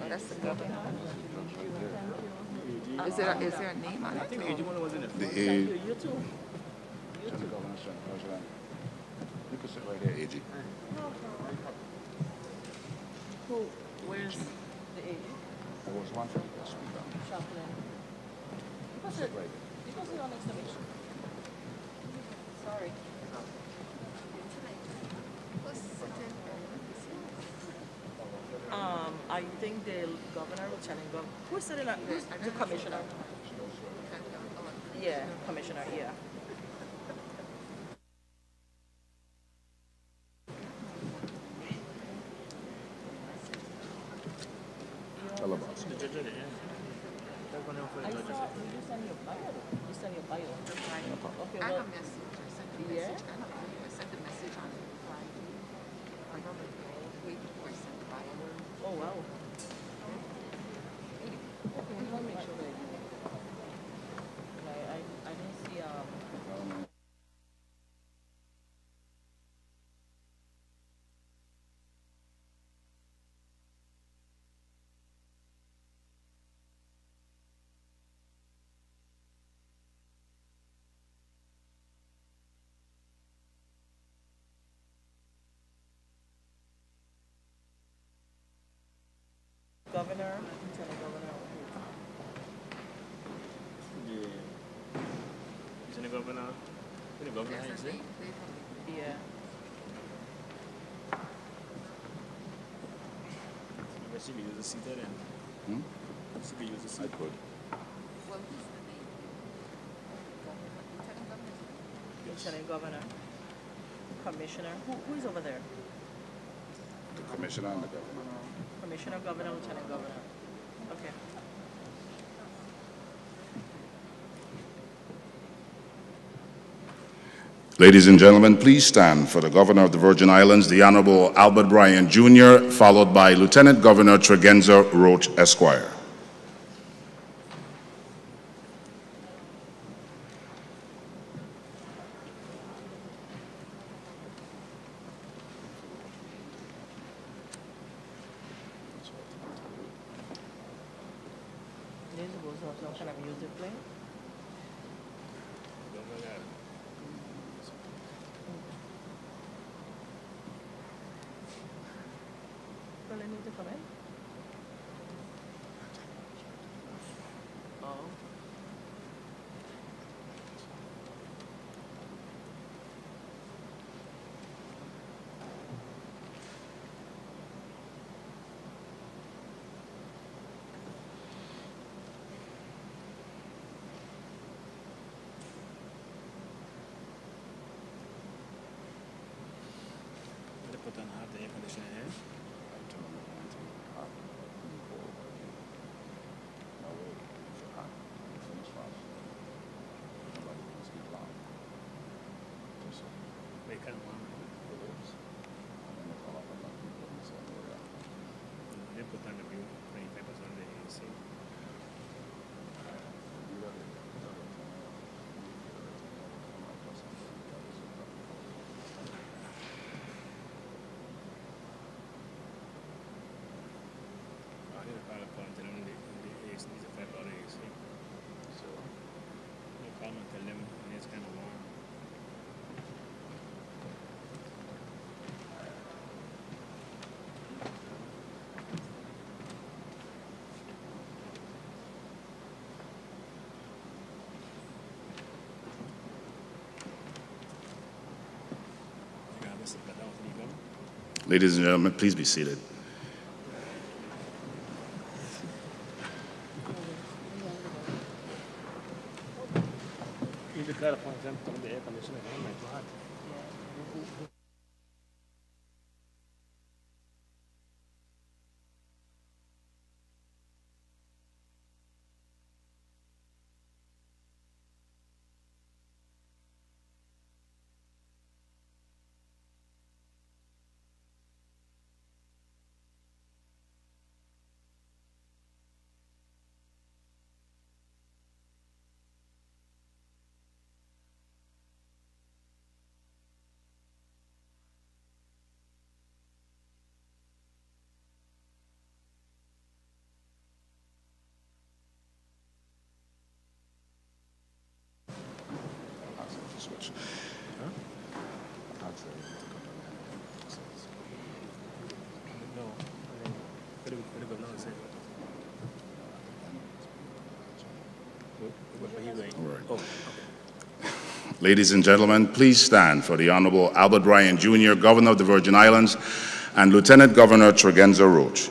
That's the governor. Is there a name on it? I think the AG1 was in it. The AG. You too. You can sit right there, AG. Where's the AG? There was one for the speaker. Chaplain. Sit right there. You can sit on next to me. Sorry. I think the governor, lieutenant governor. Who's sitting at? Who's the commissioner? Yeah, commissioner. Yeah. Tell about it. The judge at the end. They're going to for the I judges. saw you send your bio. You send your bio. Okay, I well, have a message. I sent a yeah? message. I sent a message on Friday. I don't know. Wait before I sent the bio. Oh wow. Okay, let me make sure that I didn't see governor, lieutenant governor. Isn't the governor? Isn't the governor There's here a today? name. Yeah. Maybe she could use a seater then. Hmm? She could use a I seat. could. Well, who's the name? Lieutenant Governor? Lieutenant governor. Commissioner. Who is over there? The commissioner and the governor. Commissioner, governor, lieutenant governor. Okay. Ladies and gentlemen, please stand for the Governor of the Virgin Islands, the Honorable Albert Bryan Jr., followed by Lieutenant Governor Tregenza Roach, Esquire. This was some kind of music playing. Well, I need to come in. Oh. Ladies and gentlemen, please be seated. You declare upon them from the air conditioner. Oh my God. Switch. No. What do go now? Say. Where you going? All right. Oh, okay. Ladies and gentlemen, please stand for the Honorable Albert Bryan Jr., Governor of the Virgin Islands, and Lieutenant Governor Tregenza Roach.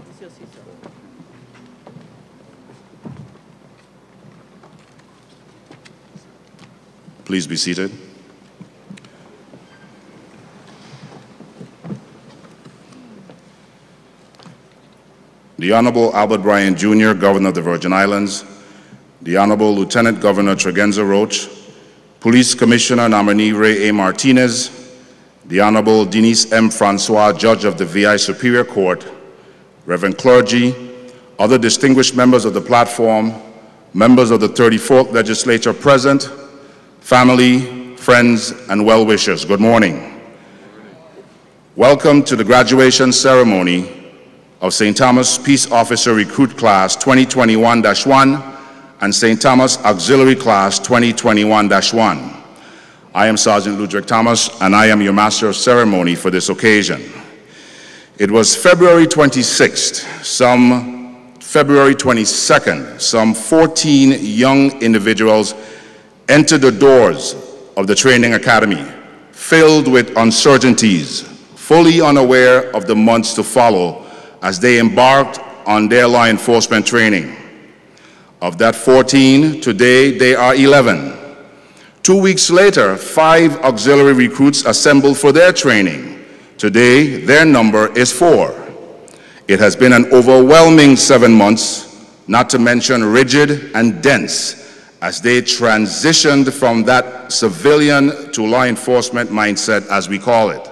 It's your seat, sir. Please be seated. The Honorable Albert Bryan Jr., Governor of the Virgin Islands, the Honorable Lieutenant Governor Tregenza Roach, Police Commissioner nominee Ray A. Martinez, the Honorable Denise M. Francois, Judge of the VI Superior Court, Reverend clergy, other distinguished members of the platform, members of the 34th Legislature present, family, friends, and well-wishers, good morning. Welcome to the graduation ceremony of St. Thomas Peace Officer Recruit Class 2021-1 and St. Thomas Auxiliary Class 2021-1. I am Sergeant Ludwig Thomas, and I am your Master of Ceremony for this occasion. It was February 26th, February 22nd, some 14 young individuals entered the doors of the training academy, filled with uncertainties, fully unaware of the months to follow as they embarked on their law enforcement training. Of that 14, today they are 11. 2 weeks later, 5 auxiliary recruits assembled for their training. Today, their number is 4. It has been an overwhelming 7 months, not to mention rigid and dense, as they transitioned from that civilian to law enforcement mindset, as we call it.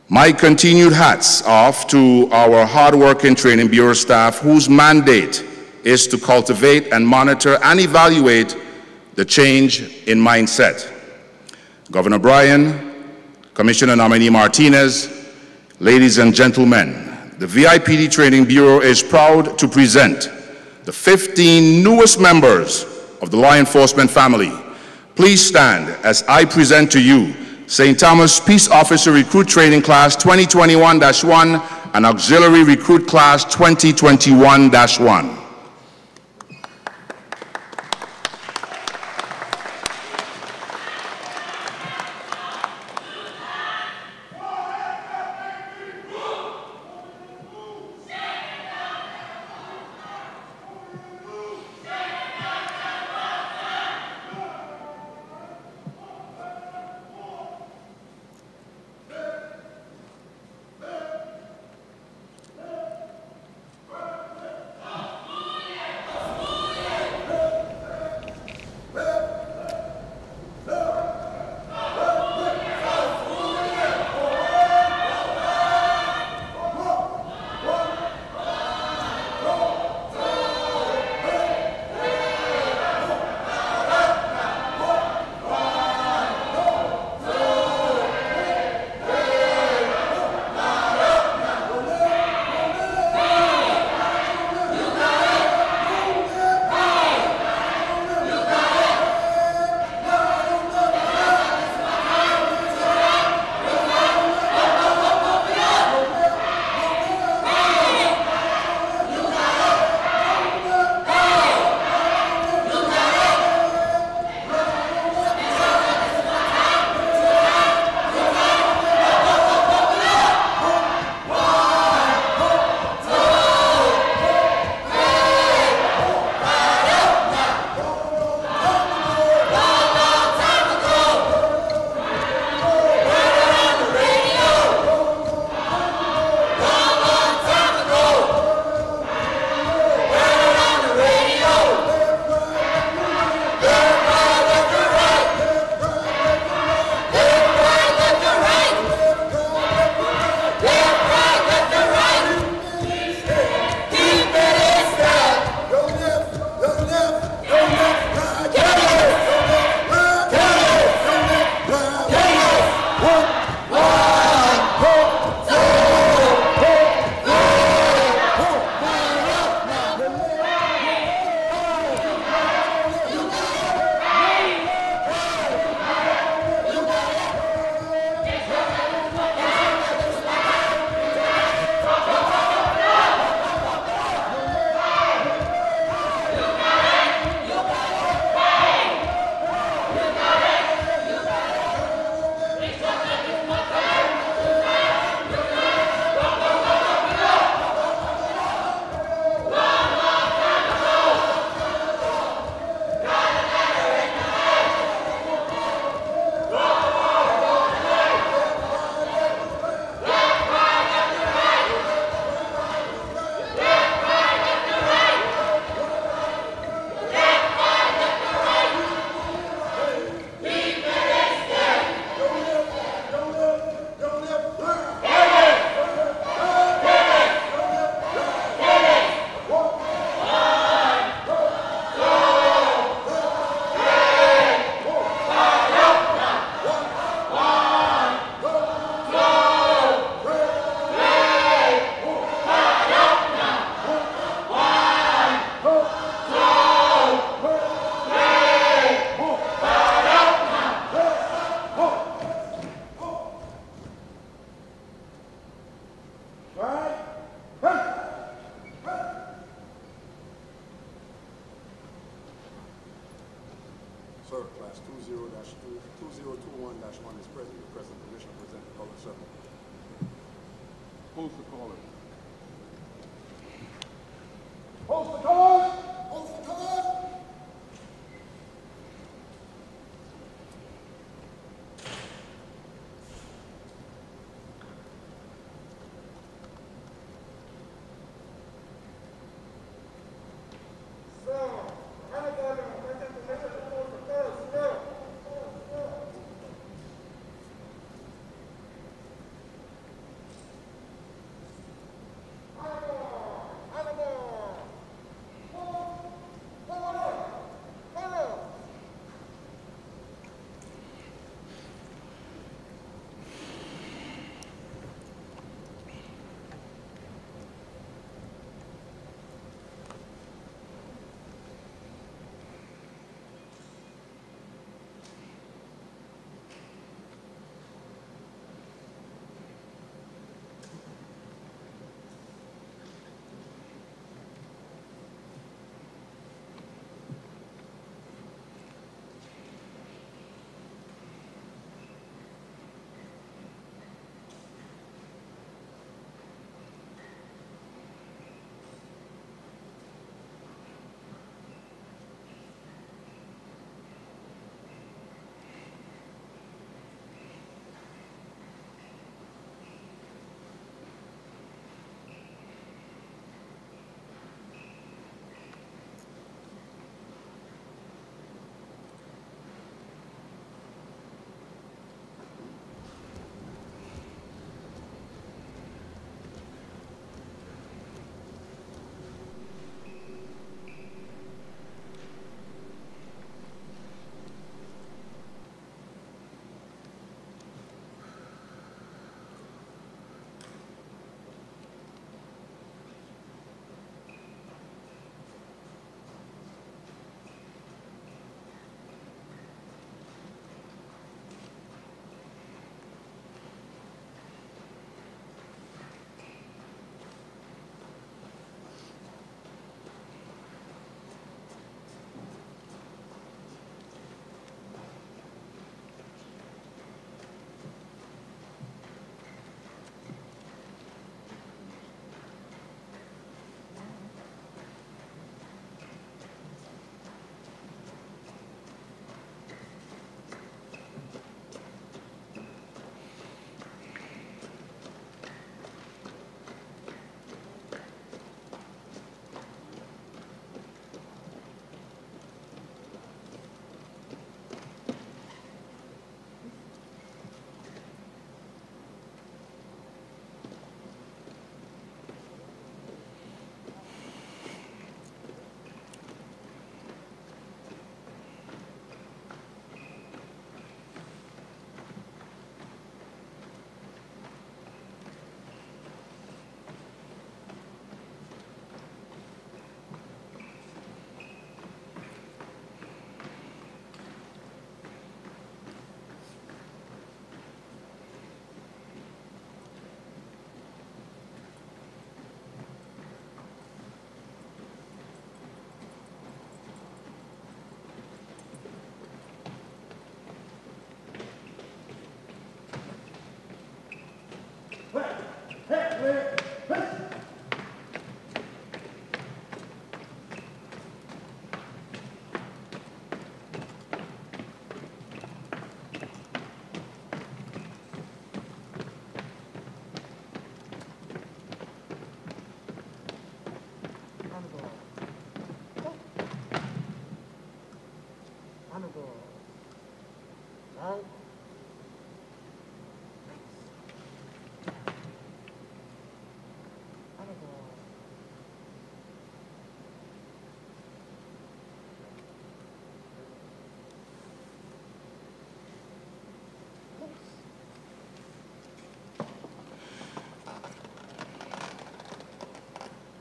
My continued hats off to our hardworking Training Bureau staff, whose mandate is to cultivate and monitor and evaluate the change in mindset. Governor Bryan, Commissioner nominee Martinez, ladies and gentlemen, the VIPD Training Bureau is proud to present the 15 newest members of the law enforcement family. Please stand as I present to you St. Thomas Peace Officer Recruit Training Class 2021-1 and Auxiliary Recruit Class 2021-1. 2021-1 is present. Requesting permission to present the colored circle. Who's the caller? Post the card! Post the card!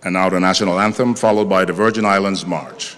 And now the national anthem, followed by the Virgin Islands March.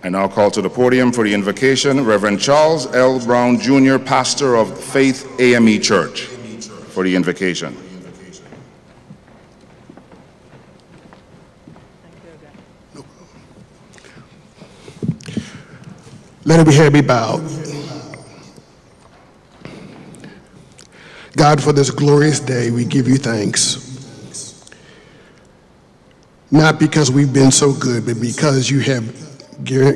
I now call to the podium for the invocation Reverend Charles L. Brown, Jr., pastor of Faith AME Church, for the invocation. Thank you again. Let every head be bowed. God, for this glorious day, we give you thanks. Not because we've been so good, but because you have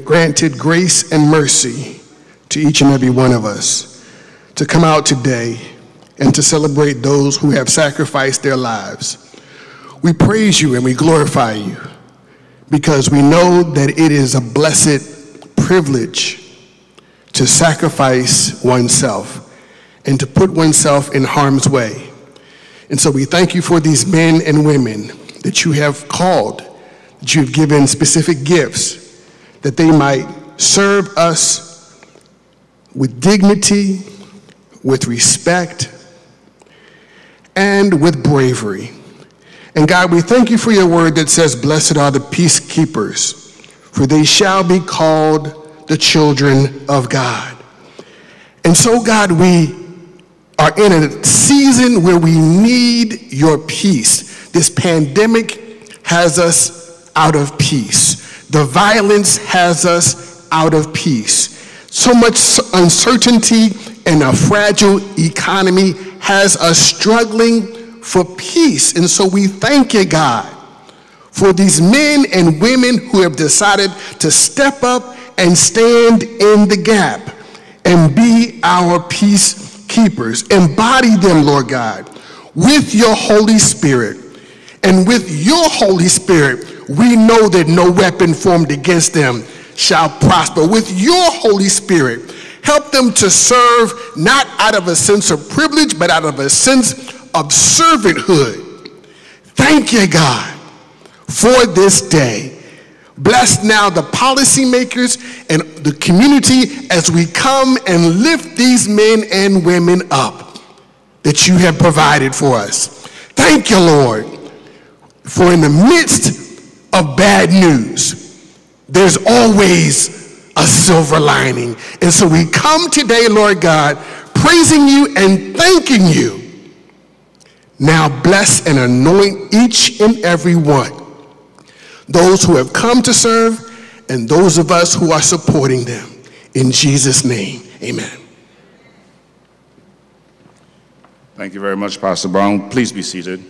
granted grace and mercy to each and every one of us to come out today and to celebrate those who have sacrificed their lives. We praise you and we glorify you because we know that it is a blessed privilege to sacrifice oneself and to put oneself in harm's way. And so we thank you for these men and women that you have called, that you've given specific gifts, that they might serve us with dignity, with respect, and with bravery. And God, we thank you for your word that says, blessed are the peacekeepers, for they shall be called the children of God. And so, God, we are in a season where we need your peace. This pandemic has us out of peace. The violence has us out of peace. So much uncertainty and a fragile economy has us struggling for peace. And so we thank you, God, for these men and women who have decided to step up and stand in the gap and be our peacekeepers. Embody them, Lord God, with your Holy Spirit. And with your Holy Spirit, we know that no weapon formed against them shall prosper. With your Holy Spirit, help them to serve not out of a sense of privilege, but out of a sense of servanthood. Thank you, God, for this day. Bless now the policymakers and the community as we come and lift these men and women up that you have provided for us. Thank you, Lord, for in the midst of bad news, there's always a silver lining. And so we come today, Lord God, praising you and thanking you. Now bless and anoint each and every one, those who have come to serve and those of us who are supporting them. In Jesus' name, amen. Thank you very much, Pastor Brown. Please be seated.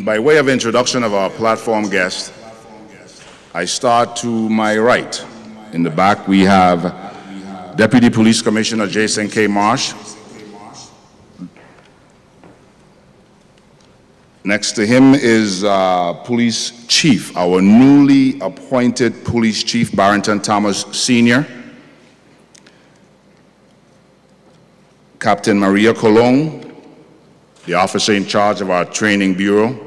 By way of introduction of our platform guest, I start to my right. In the back, we have Deputy Police Commissioner Jason K. Marsh. Next to him is Police Chief, our newly appointed Police Chief, Barrington Thomas Sr. Captain Maria Colon, the officer in charge of our training bureau.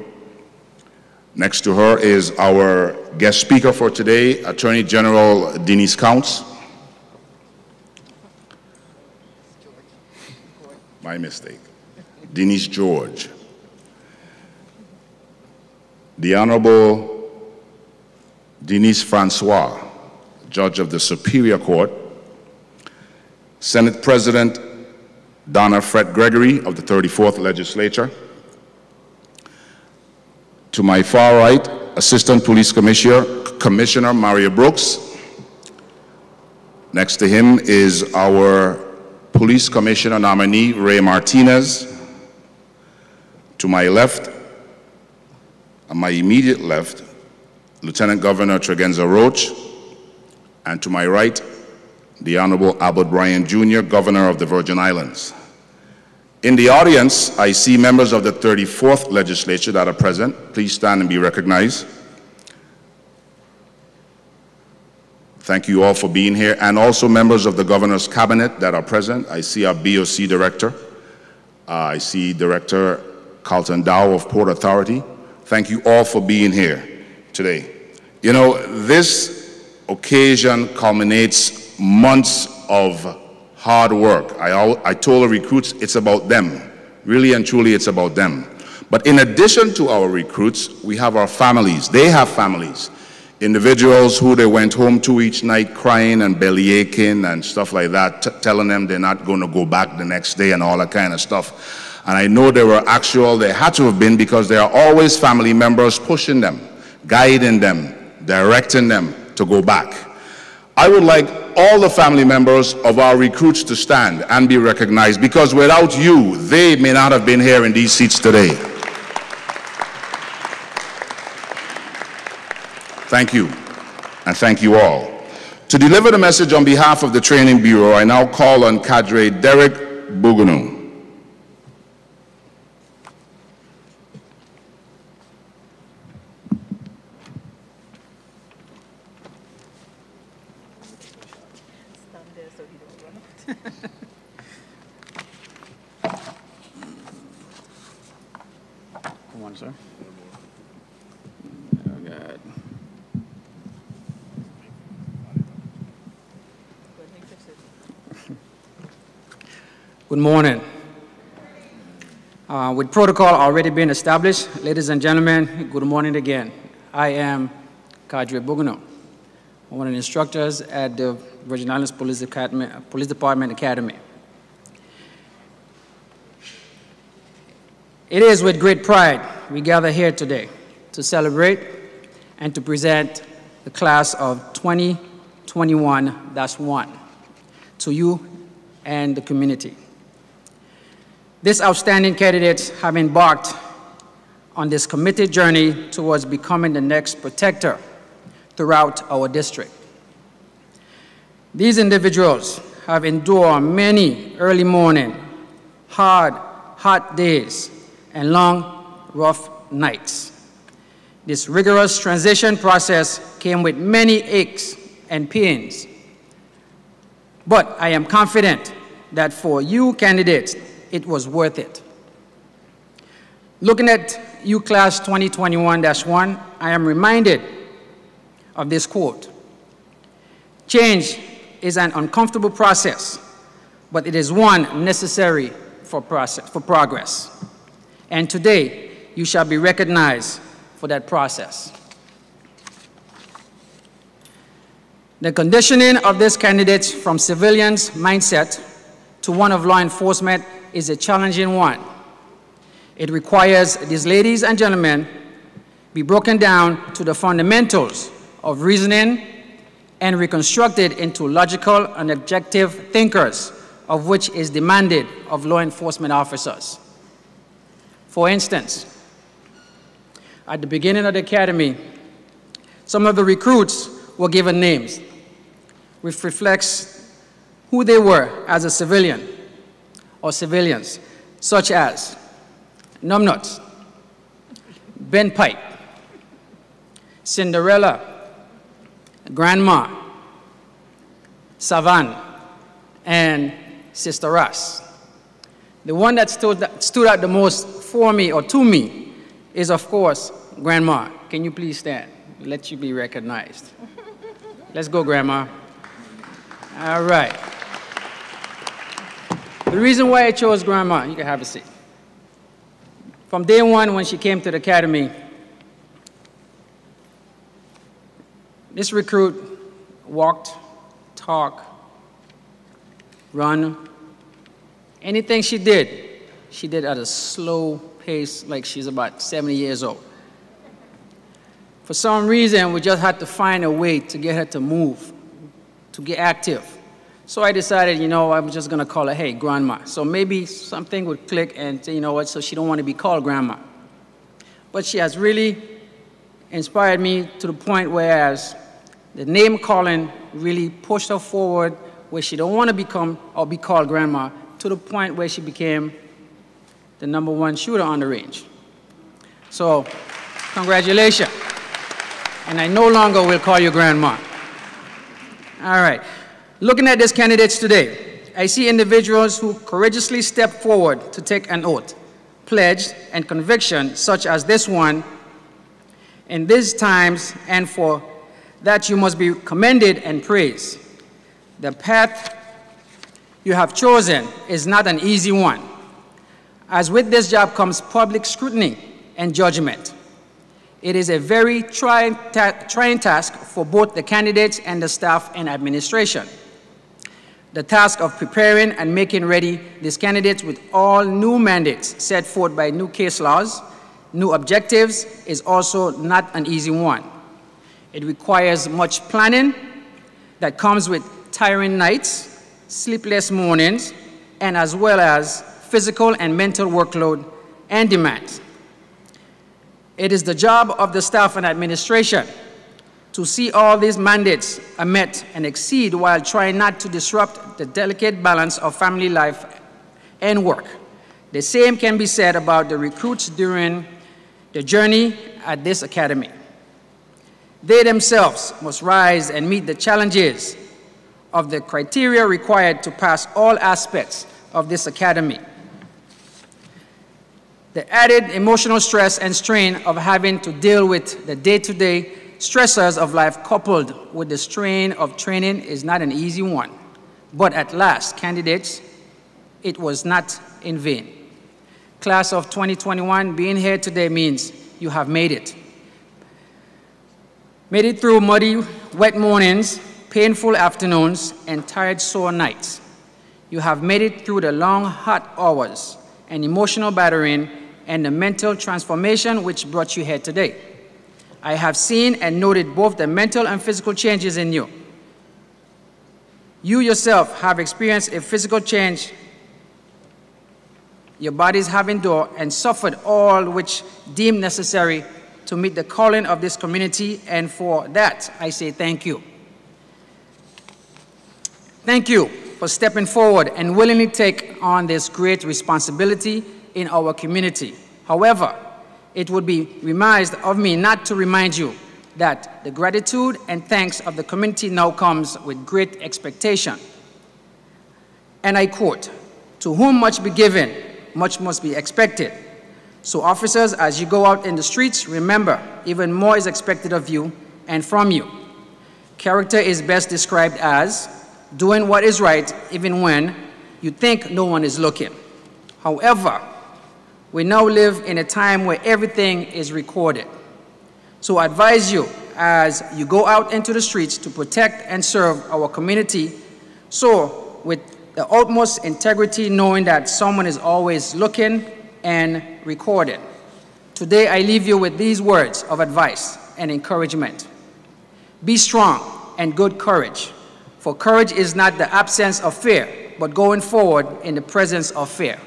Next to her is our guest speaker for today, Attorney General Denise Counts. My mistake. Denise George. The Honorable Denise Francois, Judge of the Superior Court. Senate President Donna Fred Gregory of the 34th Legislature. To my far right, Assistant Police Commissioner Mario Brooks. Next to him is our Police Commissioner nominee, Ray Martinez. To my left, on my immediate left, Lieutenant Governor Tregenza Roach, and to my right, the Honorable Albert Bryan Jr., Governor of the Virgin Islands. In the audience, I see members of the 34th Legislature that are present. Please stand and be recognized. Thank you all for being here, and also members of the Governor's Cabinet that are present. I see our BOC Director. I see Director Carlton Dow of Port Authority. Thank you all for being here today. You know, this occasion culminates months of hard work. I told the recruits it's about them. Really and truly, it's about them. But in addition to our recruits, we have our families. They have families. Individuals who they went home to each night crying and belly aching and stuff like that, telling them they're not going to go back the next day and all that kind of stuff. And I know they had to have been, because there are always family members pushing them, guiding them, directing them to go back. I would like all the family members of our recruits to stand and be recognized, because without you, they may not have been here in these seats today. Thank you, and thank you all. To deliver the message on behalf of the Training Bureau, I now call on Cadre Derek Bugunu. Stand there so he don't run out. Come on, sir. Oh, God. Good morning. With protocol already being established, ladies and gentlemen, good morning again. I am Cadre Bugano, one of the instructors at the Virgin Islands Police Department Academy. It is with great pride we gather here today to celebrate and to present the class of 2021-1 to you and the community. These outstanding candidates have embarked on this committed journey towards becoming the next protector throughout our district. These individuals have endured many early morning, hard, hot days, and long, rough nights. This rigorous transition process came with many aches and pains, but I am confident that for you candidates, it was worth it. Looking at you class 2021-1, I am reminded of this quote: "Change is an uncomfortable process, but it is one necessary for progress. And today, you shall be recognized for that process." The conditioning of these candidates from civilians' mindset to one of law enforcement is a challenging one. It requires these ladies and gentlemen be broken down to the fundamentals of reasoning and reconstructed into logical and objective thinkers, of which is demanded of law enforcement officers. For instance, at the beginning of the academy, some of the recruits were given names, which reflects who they were as a civilian or civilians, such as Numbnuts, Ben Pipe, Cinderella, Grandma, Savan, and Sister Ross. The one that stood out the most for me or to me is, of course, Grandma. Can you please stand? Let you be recognized. Let's go, Grandma. All right. The reason why I chose Grandma, you can have a seat. From day one when she came to the academy, this recruit walked, talked, run. Anything she did at a slow pace, like she's about 70 years old. For some reason, we just had to find a way to get her to move, to get active. So I decided, you know, I'm just going to call her, hey, Grandma. So maybe something would click and say, you know what, so she don't want to be called Grandma. But she has really inspired me to the point where the name calling really pushed her forward, where she don't want to become or be called Grandma, to the point where she became the #1 shooter on the range. So, congratulations. And I no longer will call you Grandma. All right. Looking at these candidates today, I see individuals who courageously step forward to take an oath, pledge, and conviction, such as this one, in these times, and for that you must be commended and praised. The path you have chosen is not an easy one, as with this job comes public scrutiny and judgment. It is a very trying task for both the candidates and the staff and administration. The task of preparing and making ready these candidates with all new mandates set forth by new case laws, new objectives, is also not an easy one. It requires much planning that comes with tiring nights, sleepless mornings, and as well as physical and mental workload and demands. It is the job of the staff and administration to see all these mandates are met and exceed while trying not to disrupt the delicate balance of family life and work. The same can be said about the recruits during the journey at this academy. They themselves must rise and meet the challenges of the criteria required to pass all aspects of this academy. The added emotional stress and strain of having to deal with the day-to-day stressors of life coupled with the strain of training is not an easy one. But at last, candidates, it was not in vain. Class of 2021, being here today means you have made it. Made it through muddy, wet mornings, painful afternoons, and tired, sore nights. You have made it through the long, hot hours and emotional battering and the mental transformation which brought you here today. I have seen and noted both the mental and physical changes in you. You yourself have experienced a physical change. Your bodies have endured and suffered all which deemed necessary to meet the calling of this community, and for that I say thank you. Thank you for stepping forward and willingly take on this great responsibility in our community. However, it would be remiss of me not to remind you that the gratitude and thanks of the community now comes with great expectation. And I quote, "To whom much be given, much must be expected." So officers, as you go out in the streets, remember, even more is expected of you and from you. Character is best described as doing what is right even when you think no one is looking. However, we now live in a time where everything is recorded. So I advise you as you go out into the streets to protect and serve our community, so with the utmost integrity, knowing that someone is always looking and recorded. Today I leave you with these words of advice and encouragement. Be strong and good courage, for courage is not the absence of fear, but going forward in the presence of fear.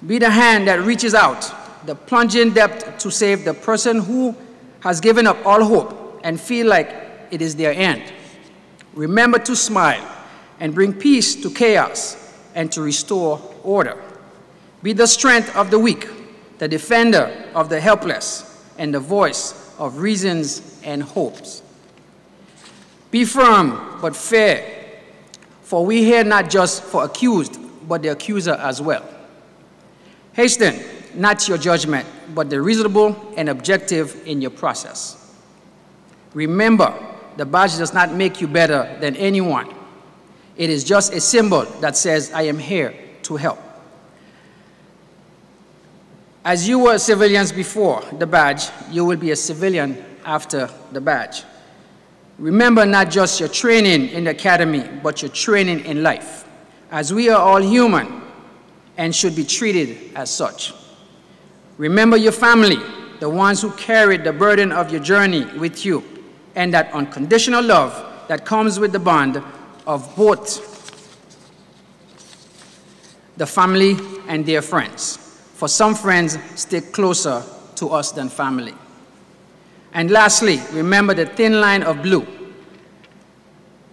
Be the hand that reaches out, the plunging depth to save the person who has given up all hope and feel like it is their end. Remember to smile and bring peace to chaos and to restore order. Be the strength of the weak, the defender of the helpless, and the voice of reasons and hopes. Be firm but fair, for we here not just for accused, but the accuser as well. Hasten not your judgment, but the reasonable and objective in your process. Remember, the badge does not make you better than anyone. It is just a symbol that says, I am here to help. As you were civilians before the badge, you will be a civilian after the badge. Remember not just your training in the academy, but your training in life, as we are all human and should be treated as such. Remember your family, the ones who carried the burden of your journey with you, and that unconditional love that comes with the bond of both the family and their friends. For some friends stick closer to us than family. And lastly, remember the thin line of blue.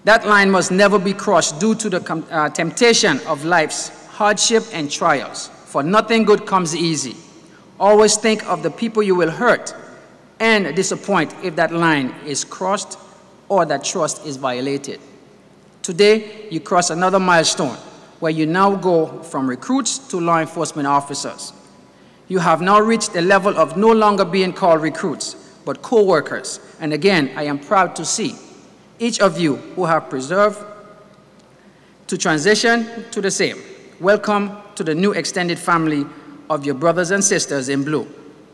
That line must never be crossed due to the temptation of life's hardship and trials, for nothing good comes easy. Always think of the people you will hurt and disappoint if that line is crossed or that trust is violated. Today, you cross another milestone where you now go from recruits to law enforcement officers. You have now reached the level of no longer being called recruits, but co-workers. And again, I am proud to see each of you who have preserved to transition to the same. Welcome to the new extended family of your brothers and sisters in blue.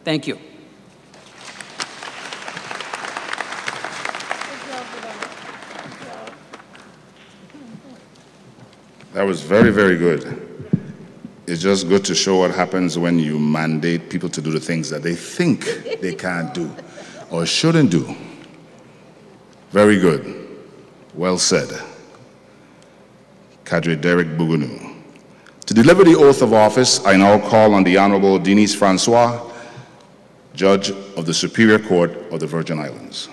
Thank you. That was very, very good. It's just good to show what happens when you mandate people to do the things that they think they can't do or shouldn't do. Very good. Well said. Cadre Derek Bougounou. To deliver the oath of office, I now call on the Honorable Denise Francois, Judge of the Superior Court of the Virgin Islands.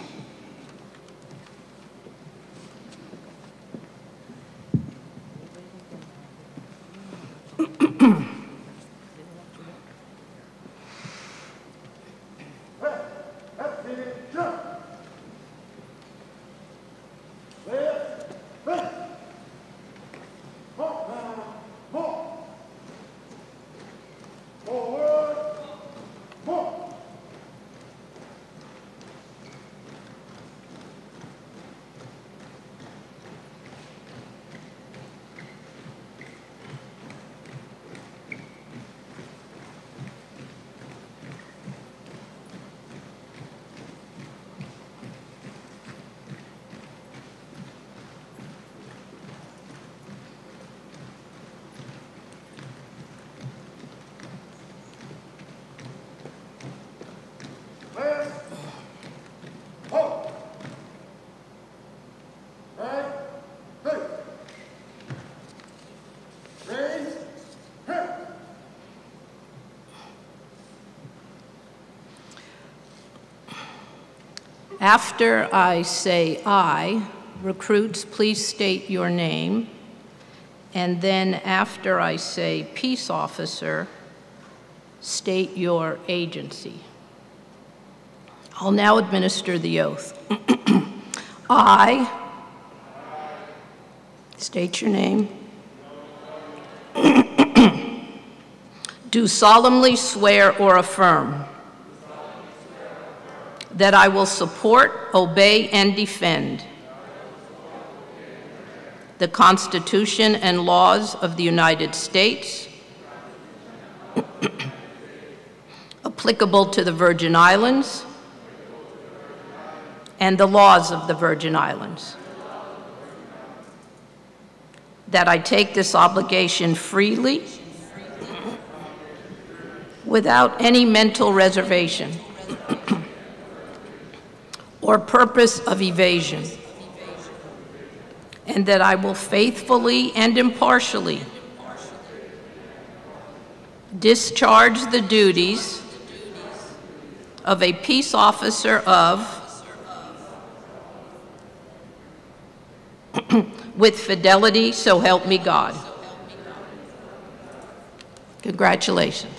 After I say "I," recruits, please state your name. And then after I say "peace officer," state your agency. I'll now administer the oath. I state your name. Do solemnly swear or affirm that I will support, obey, and defend the Constitution and laws of the United States applicable to the Virgin Islands and the laws of the Virgin Islands. That I take this obligation freely without any mental reservation or purpose of evasion, and that I will faithfully and impartially discharge the duties of a peace officer of, with fidelity, so help me God. Congratulations.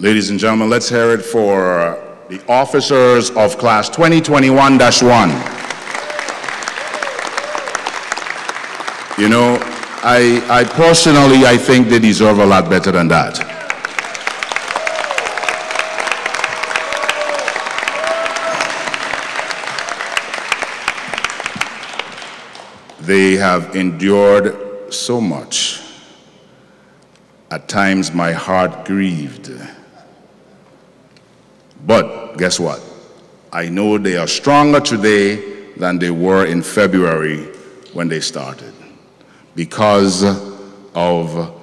Ladies and gentlemen, let's hear it for the officers of Class 2021-1. You know, I personally, I think they deserve a lot better than that. They have endured so much. At times, my heart grieved. But guess what? I know they are stronger today than they were in February when they started, because of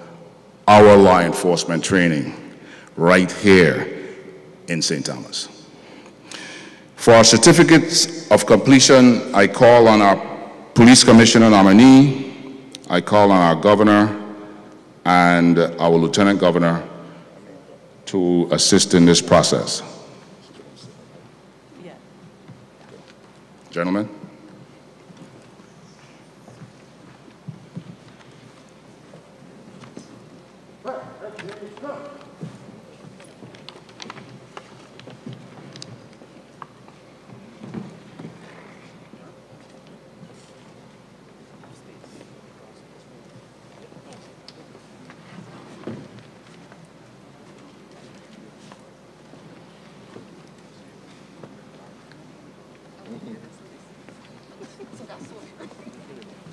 our law enforcement training right here in St. Thomas. For our certificates of completion, I call on our Police Commissioner nominee, I call on our Governor and our Lieutenant Governor to assist in this process. Yeah. Gentlemen.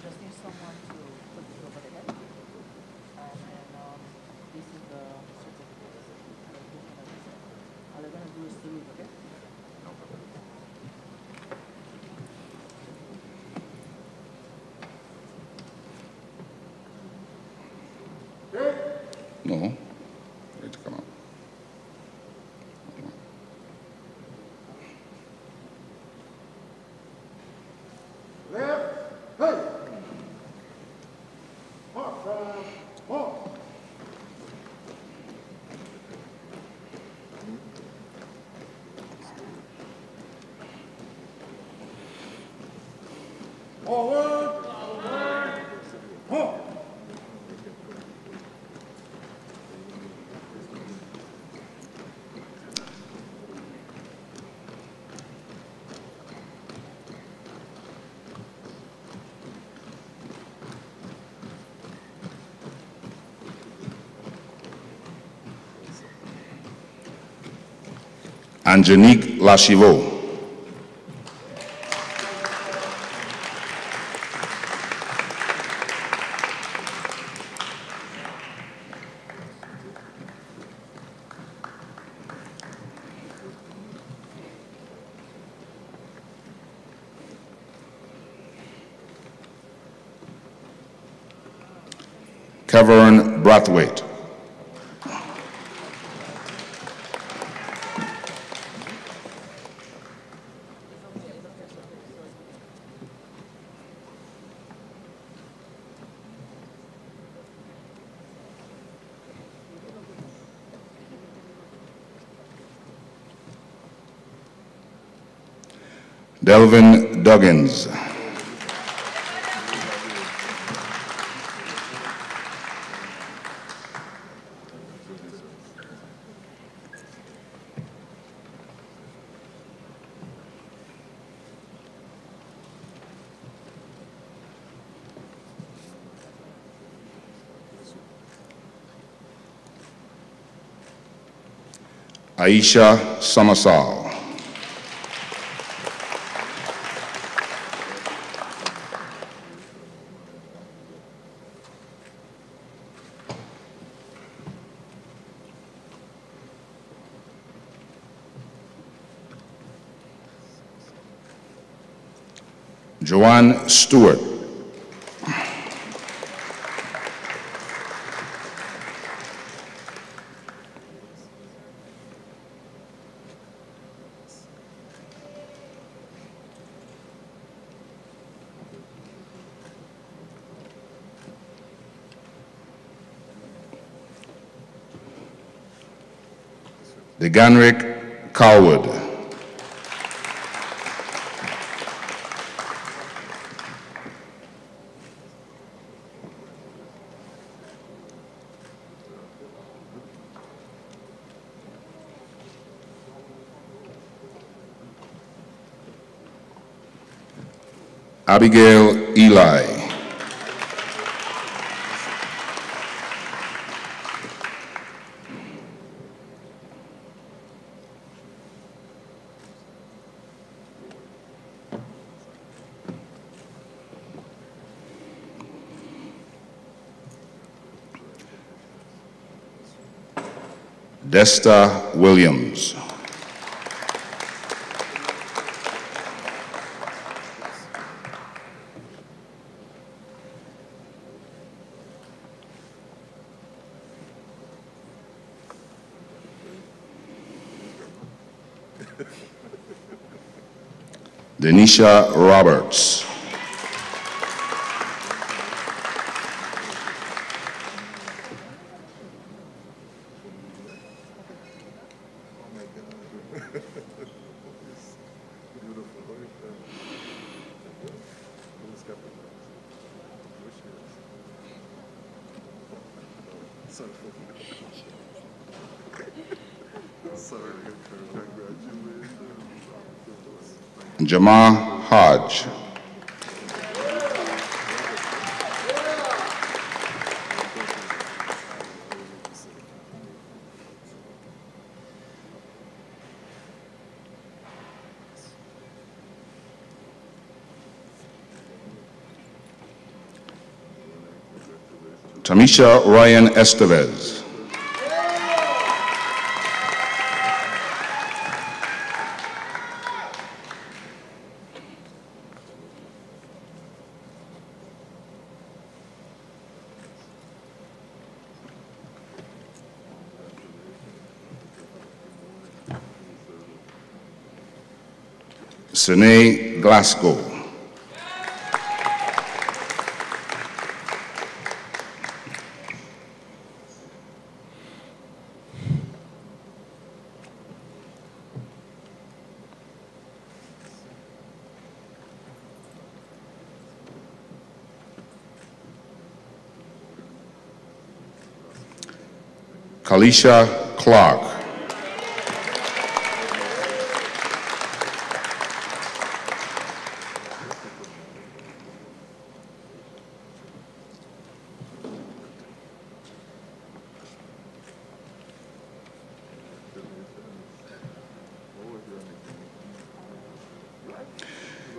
Just need someone to put it over the head. And then this is the certificate. All they're going to do is salute, okay? No. Wait to come out. Angenique Lachiveau. Kevin Brathwaite. Delvin Duggins. Aisha Samarsal. Joanne Stewart. Deganrick Calwood. Abigail Eli. Desta Williams. Denisha Roberts. Jamar Hodge. Tamisha Ryan Estevez. Sine Glasgow. Kalisha Clark.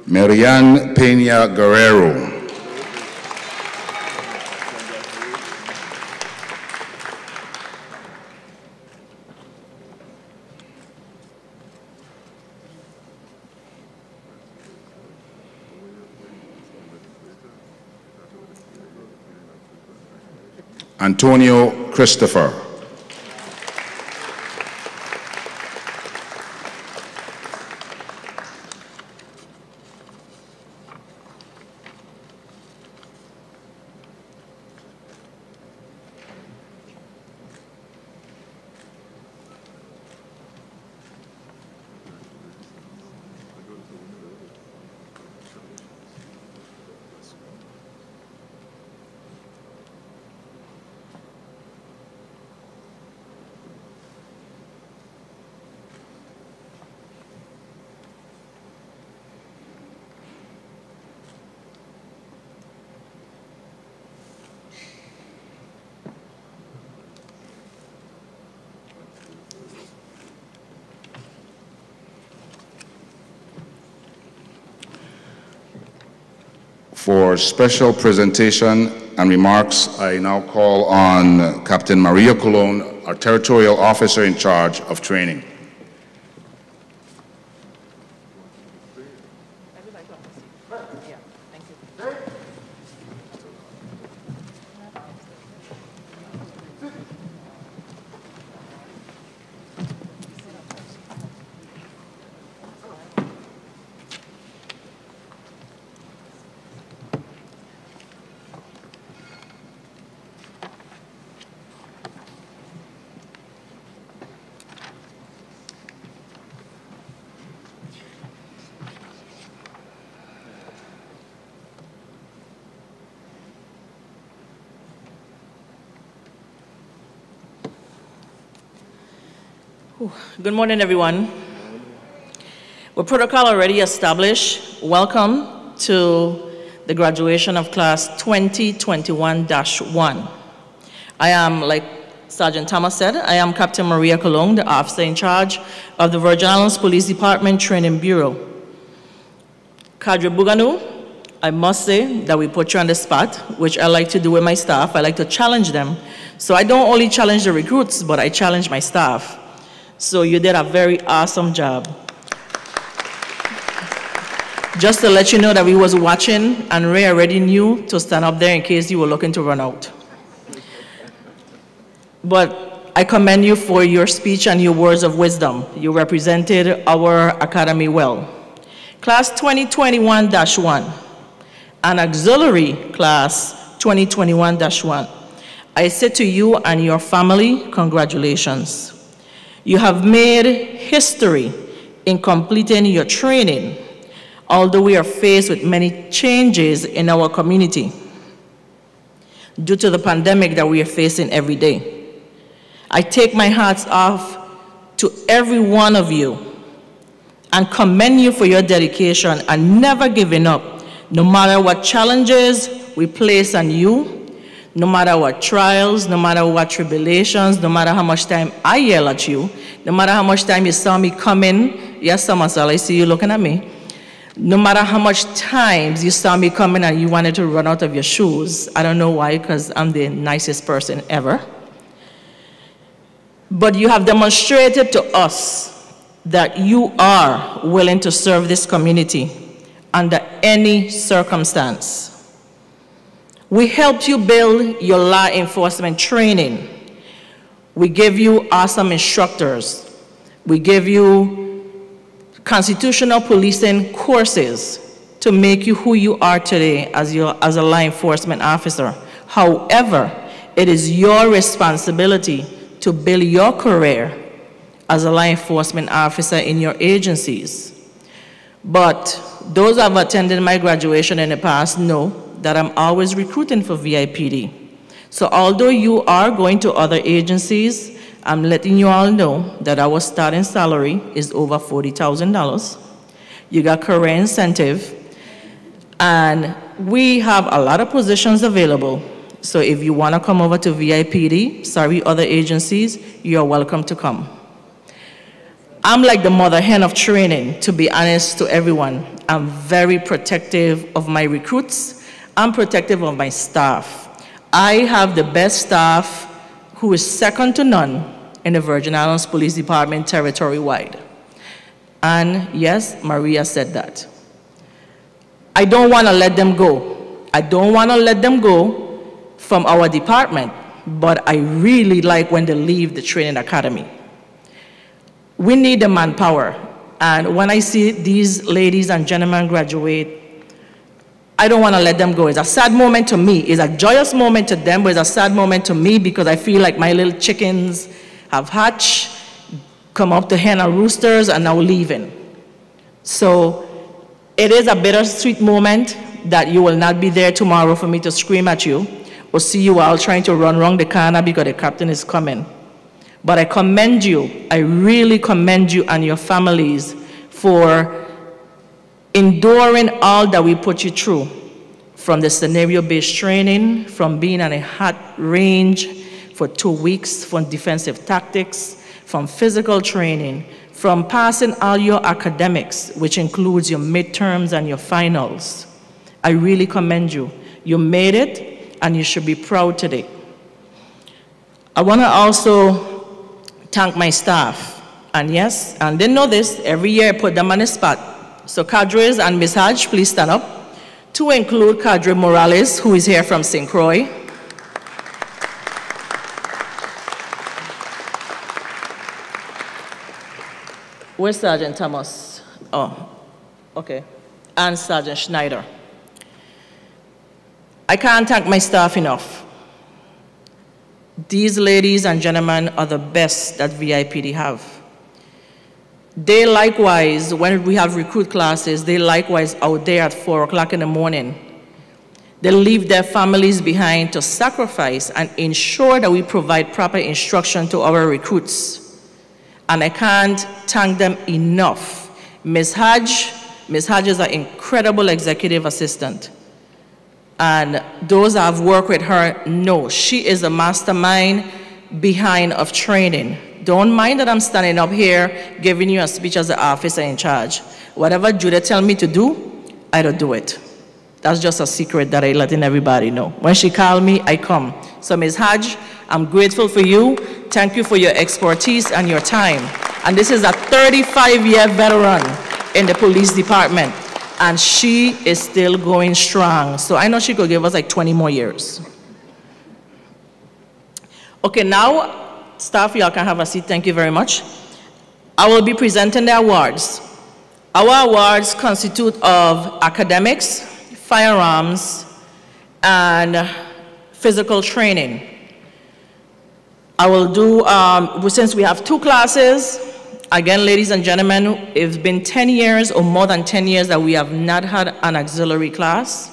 Marianne Peña Guerrero. Antonio Christopher. For special presentation and remarks, I now call on Captain Maria Colon, our Territorial Officer in charge of training. Everybody go. Yeah, thank you. Good morning, everyone. With protocol already established, welcome to the graduation of class 2021-1. I am, like Sergeant Thomas said, I am Captain Maria Colon, the officer in charge of the Virgin Islands Police Department Training Bureau. Cadre Buganu, I must say that we put you on the spot, which I like to do with my staff. I like to challenge them. So I don't only challenge the recruits, but I challenge my staff. So you did a very awesome job. Just to let you know that we was watching, and Ray already knew to stand up there in case you were looking to run out. But I commend you for your speech and your words of wisdom. You represented our academy well. Class 2021-1, an auxiliary class 2021-1. I say to you and your family, congratulations. You have made history in completing your training, although we are faced with many changes in our community due to the pandemic that we are facing every day. I take my hats off to every one of you and commend you for your dedication and never giving up, no matter what challenges we place on you, no matter what trials, no matter what tribulations, no matter how much time I yell at you, no matter how much time you saw me coming. Yes, Samasal, I see you looking at me. No matter how much times you saw me coming and you wanted to run out of your shoes. I don't know why, because I'm the nicest person ever. But you have demonstrated to us that you are willing to serve this community under any circumstance. We helped you build your law enforcement training. We gave you awesome instructors. We gave you constitutional policing courses to make you who you are today as a law enforcement officer. However, it is your responsibility to build your career as a law enforcement officer in your agencies. But those who have attended my graduation in the past know that I'm always recruiting for VIPD. So although you are going to other agencies, I'm letting you all know that our starting salary is over $40,000. You got career incentive, and we have a lot of positions available. So if you want to come over to VIPD, sorry, other agencies, you're welcome to come. I'm like the mother hen of training, to be honest to everyone. I'm very protective of my recruits. I'm protective of my staff. I have the best staff who is second to none in the Virgin Islands Police Department territory-wide. And yes, Maria said that. I don't want to let them go. I don't want to let them go from our department, but I really like when they leave the training academy. We need the manpower, and when I see these ladies and gentlemen graduate, I don't want to let them go. It's a sad moment to me. It's a joyous moment to them, but it's a sad moment to me because I feel like my little chickens have hatched, come up to hen and roosters, and now leaving. So it is a bittersweet moment that you will not be there tomorrow for me to scream at you or see you all trying to run around the corner because the captain is coming. But I commend you, I really commend you and your families for enduring all that we put you through, from the scenario-based training, from being on a hot range for 2 weeks, from defensive tactics, from physical training, from passing all your academics, which includes your midterms and your finals. I really commend you. You made it, and you should be proud today. I want to also thank my staff. And yes, and they know this, every year I put them on the spot. So cadres and Ms. Hodge, please stand up. To include Cadre Morales, who is here from St. Croix. Where's Sergeant Thomas? Oh, okay. And Sergeant Schneider. I can't thank my staff enough. These ladies and gentlemen are the best that VIPD have. They likewise, when we have recruit classes, they likewise out there at 4 o'clock in the morning. They leave their families behind to sacrifice and ensure that we provide proper instruction to our recruits. And I can't thank them enough. Ms. Hodge, Ms. Hodge is an incredible executive assistant. And those that have worked with her know she is a mastermind behind of training. Don't mind that I'm standing up here giving you a speech as the officer in charge. Whatever Judith tell me to do, I don't do it. That's just a secret that I'm letting everybody know. When she called me, I come. So Ms. Hodge, I'm grateful for you. Thank you for your expertise and your time. And this is a 35-year veteran in the police department. And she is still going strong. So I know she could give us like 20 more years. Okay, now, staff, y'all can have a seat. Thank you very much. I will be presenting the awards. Our awards consist of academics, firearms, and physical training. I will do, since we have 2 classes, again, ladies and gentlemen, it's been 10 years or more than 10 years that we have not had an auxiliary class.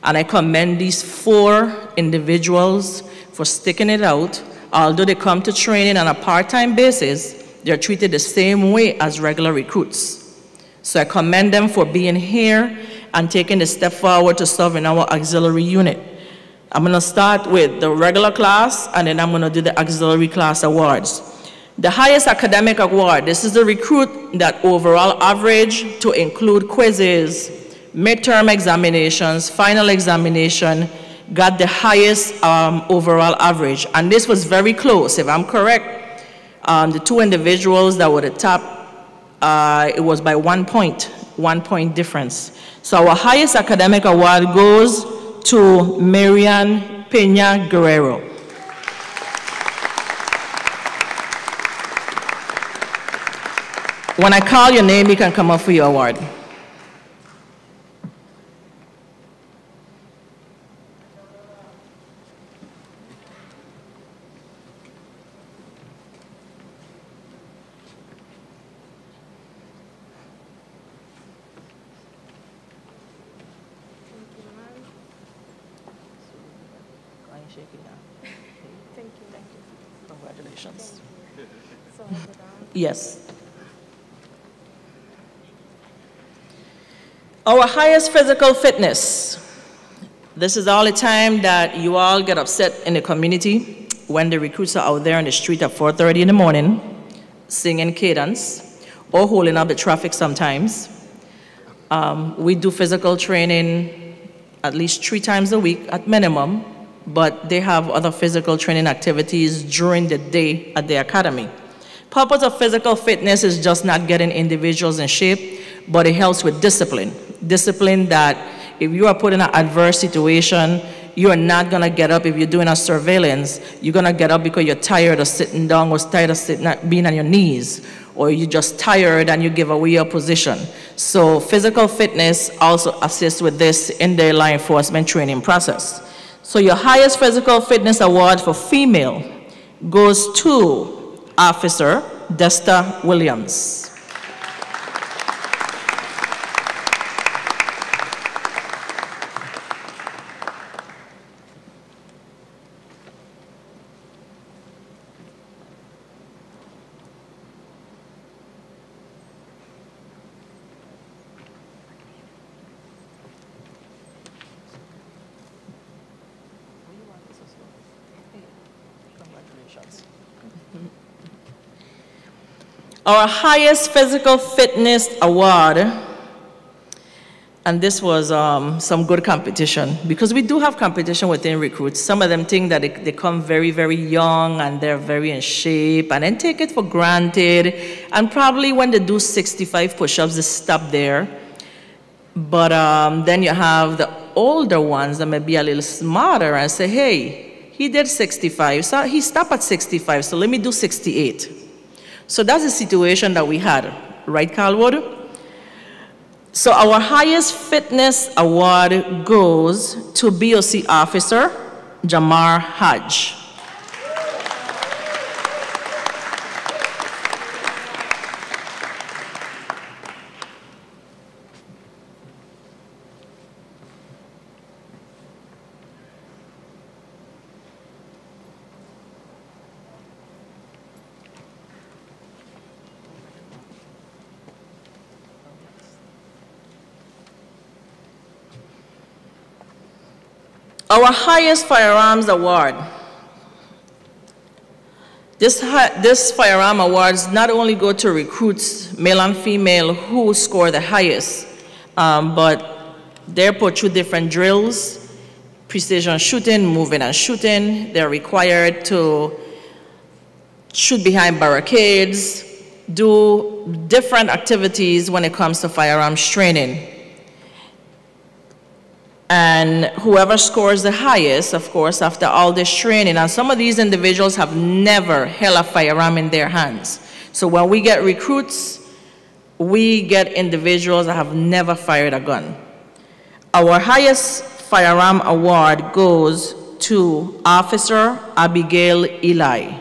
And I commend these 4 individuals for sticking it out. Although they come to training on a part-time basis, they're treated the same way as regular recruits. So I commend them for being here and taking the step forward to serve in our auxiliary unit. I'm gonna start with the regular class, and then I'm gonna do the auxiliary class awards. The highest academic award, this is the recruit that overall average to include quizzes, midterm examinations, final examination, got the highest overall average. And this was very close, if I'm correct. The 2 individuals that were the top, it was by 1 point difference. So our highest academic award goes to Marian Peña Guerrero. When I call your name, you can come up for your award. Congratulations. Yes. Our highest physical fitness. This is all the time that you all get upset in the community when the recruits are out there on the street at 4:30 in the morning, singing cadence, or holding up the traffic sometimes. We do physical training at least 3 times a week at minimum, but they have other physical training activities during the day at the academy. Purpose of physical fitness is just not getting individuals in shape, but it helps with discipline. Discipline that if you are put in an adverse situation, you are not gonna get up. If you're doing a surveillance, you're gonna get up because you're tired of sitting down or tired of being on your knees, or you're just tired and you give away your position. So physical fitness also assists with this in the law enforcement training process. So your highest physical fitness award for female goes to Officer Desta Williams. Our highest physical fitness award, and this was some good competition, because we do have competition within recruits. Some of them think that they come very, very young and they're very in shape and then take it for granted. And probably when they do 65 push-ups, they stop there. But then you have the older ones that may be a little smarter and say, hey, he did 65, so he stopped at 65, so let me do 68. So that's the situation that we had, right, Calwood? So our highest fitness award goes to BOC Officer Jamar Hodge. Our highest firearms award. This firearm awards not only go to recruits, male and female, who score the highest, but they're put through different drills, precision shooting, moving and shooting. They're required to shoot behind barricades, do different activities when it comes to firearms training. And whoever scores the highest, of course, after all this training, and some of these individuals have never held a firearm in their hands. So when we get recruits, we get individuals that have never fired a gun. Our highest firearm award goes to Officer Abigail Eli.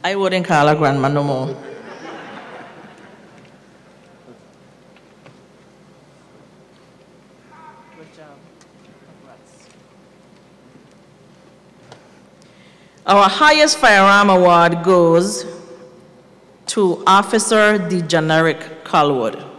I wouldn't call her grandma no more. Good job. Congrats. Our highest firearm award goes to Officer DeGeneric Colwood.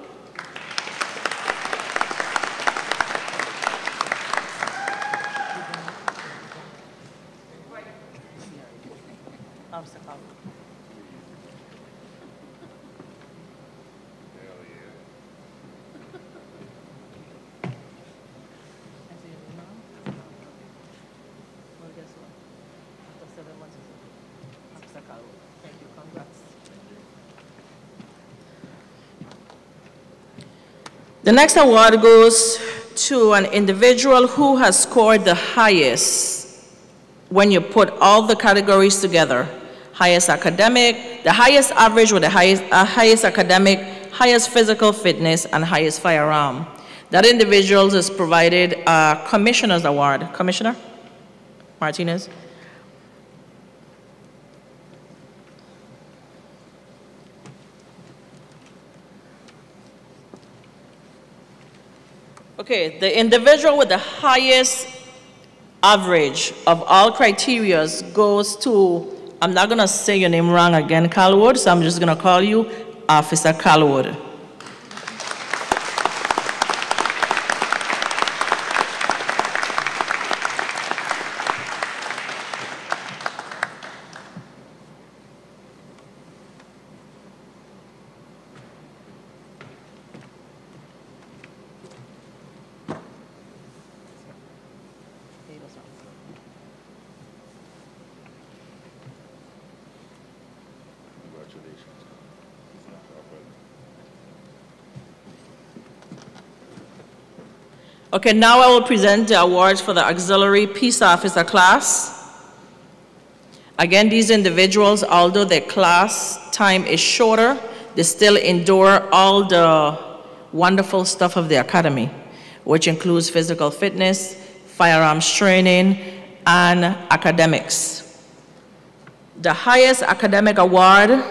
The next award goes to an individual who has scored the highest when you put all the categories together. Highest academic, the highest average with the highest academic, highest physical fitness, and highest firearm. That individual is provided a Commissioner's Award. Commissioner Martinez. Okay, the individual with the highest average of all criterias goes to, I'm not gonna say your name wrong again, Calwood, so I'm just gonna call you Officer Calwood. Okay, now I will present the awards for the Auxiliary Peace Officer class. Again, these individuals, although their class time is shorter, they still endure all the wonderful stuff of the academy, which includes physical fitness, firearms training, and academics. The highest academic award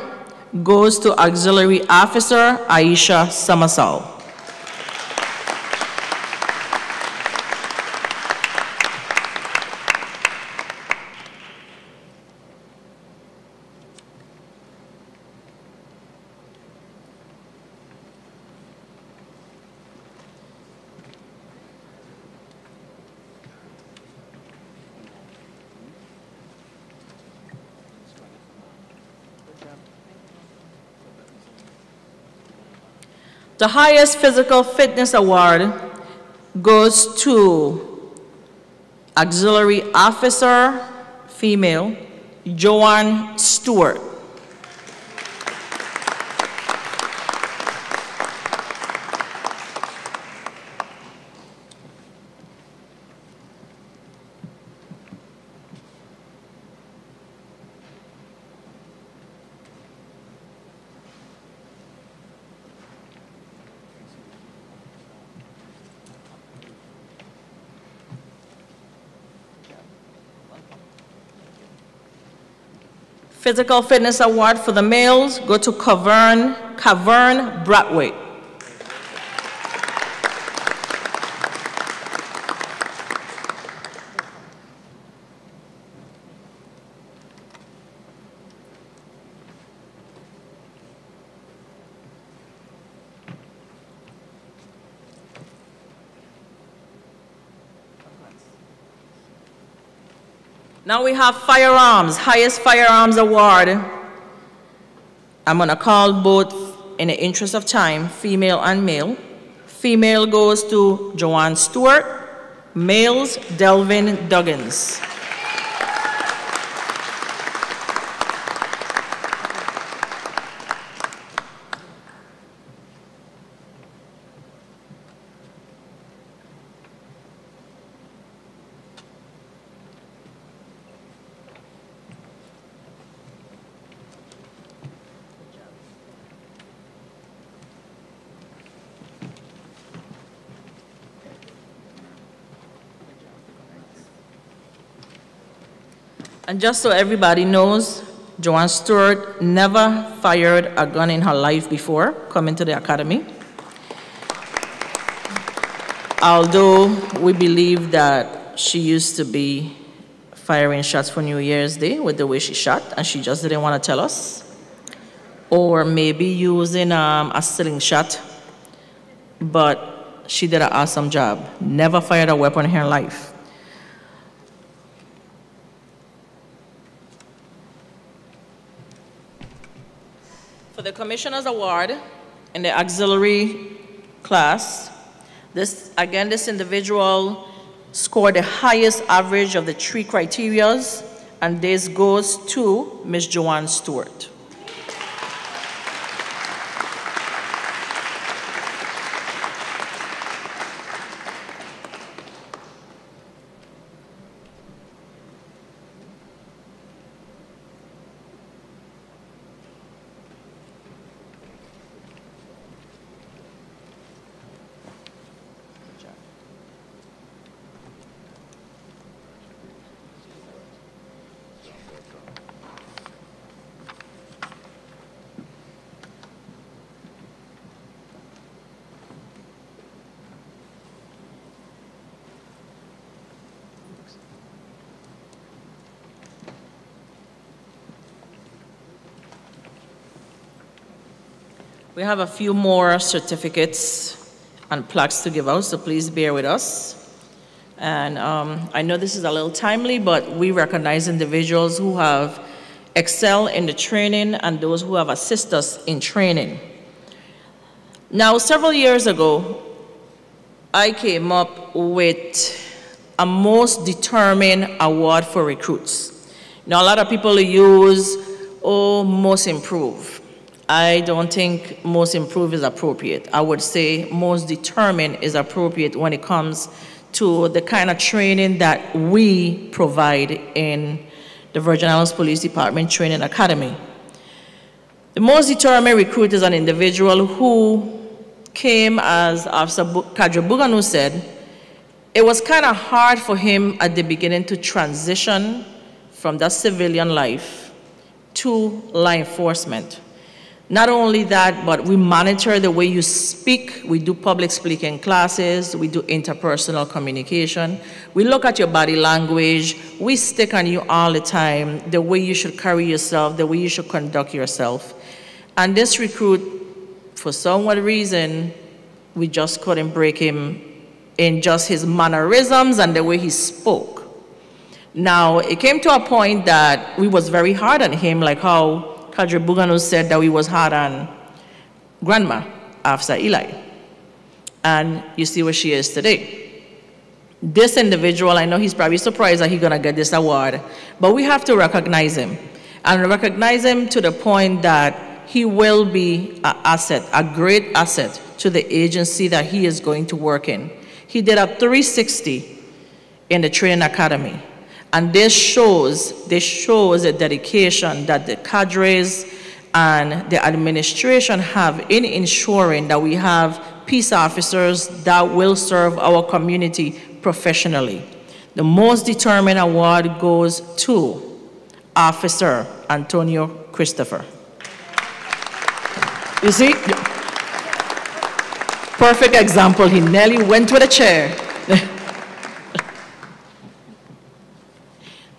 goes to Auxiliary Officer Aisha Summersall. The highest physical fitness award goes to Auxiliary Officer, female, Joanne Stewart. Physical Fitness Award for the males go to Cavern Bradway. Now we have firearms, highest firearms award. I'm going to call both, in the interest of time, female and male. Female goes to Joanne Stewart, males, Delvin Duggins. And just so everybody knows, Joanne Stewart never fired a gun in her life before coming to the academy. Although we believe that she used to be firing shots for New Year's Day with the way she shot, and she just didn't want to tell us. Or maybe using a slingshot, but she did an awesome job. Never fired a weapon in her life. For the Commissioner's Award in the auxiliary class, this individual scored the highest average of the 3 criterias, and this goes to Ms. Joanne Stewart. We have a few more certificates and plaques to give out, so please bear with us. And I know this is a little timely, but we recognize individuals who have excelled in the training and those who have assisted us in training. Now, several years ago, I came up with a most determined award for recruits. Now, a lot of people use, most improved. I don't think most improved is appropriate. I would say most determined is appropriate when it comes to the kind of training that we provide in the Virgin Islands Police Department Training Academy. The most determined recruit is an individual who came, as Officer Kadri Buganu said, it was kind of hard for him at the beginning to transition from that civilian life to law enforcement. Not only that, but we monitor the way you speak. We do public speaking classes. We do interpersonal communication. We look at your body language. We stick on you all the time, the way you should carry yourself, the way you should conduct yourself. And this recruit, for some odd reason, we just couldn't break him in just his mannerisms and the way he spoke. Now, it came to a point that we was very hard on him, like how Kadri Buganu said that we was hard on Grandma, Officer Eli. And you see where she is today. This individual, I know he's probably surprised that he's gonna get this award, but we have to recognize him. And recognize him to the point that he will be an asset, a great asset to the agency that he is going to work in. He did a 360 in the training academy. And this shows the dedication that the cadres and the administration have in ensuring that we have peace officers that will serve our community professionally. The most determined award goes to Officer Antonio Christopher. You see? Perfect example. He nearly went with a chair.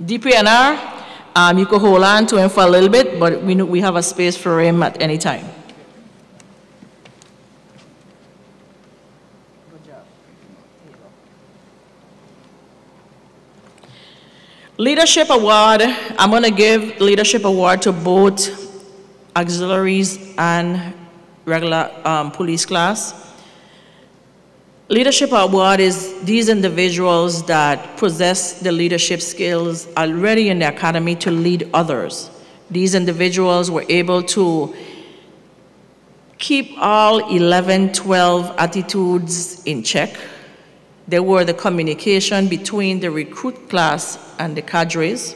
DPNR, you could hold on to him for a little bit, but we have a space for him at any time. Good job. Leadership Award, I'm going to give Leadership Award to both auxiliaries and regular police class. Leadership Award is these individuals that possess the leadership skills already in the academy to lead others. These individuals were able to keep all 11, 12 attitudes in check. They were the communication between the recruit class and the cadres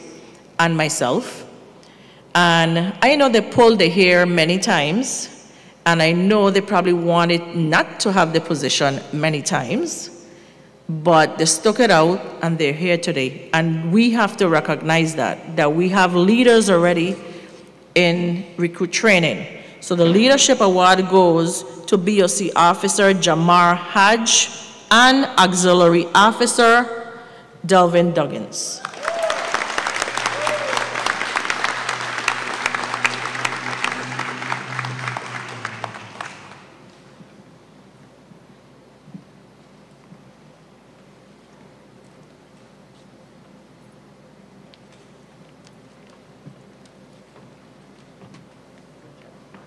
and myself. And I know they pulled the hair many times, and I know they probably wanted not to have the position many times, but they stuck it out and they're here today. And we have to recognize that we have leaders already in recruit training. So the Leadership Award goes to BOC Officer Jamar Hodge and Auxiliary Officer Delvin Duggins.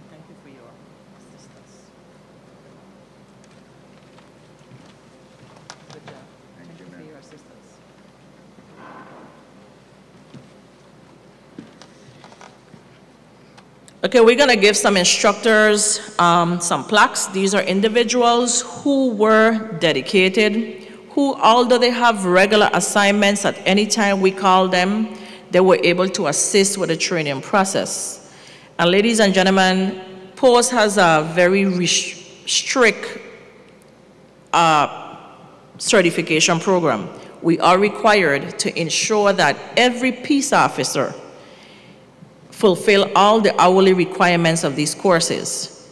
Thank you for your assistance. Good job. Thank you for your assistance. Okay, we're going to give some instructors some plaques. These are individuals who were dedicated, who, although they have regular assignments at any time we call them, they were able to assist with the training process. And ladies and gentlemen, POST has a very strict certification program. We are required to ensure that every peace officer fulfill all the hourly requirements of these courses.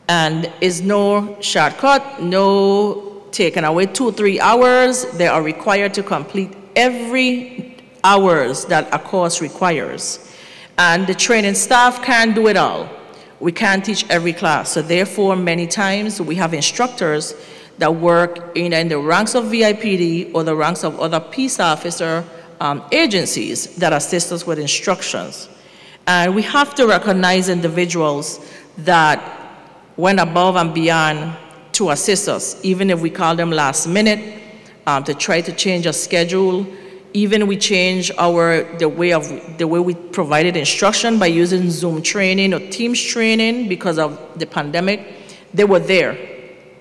And is no shortcut, no taking away 2-3 hours. They are required to complete every hours that a course requires. And the training staff can't do it all. We can't teach every class. So therefore, many times we have instructors that work in the ranks of VIPD or the ranks of other peace officer agencies that assist us with instructions. And we have to recognize individuals that went above and beyond to assist us, even if we call them last minute, to try to change a schedule. Even we change the way we provided instruction by using Zoom training or Teams training because of the pandemic. They were there.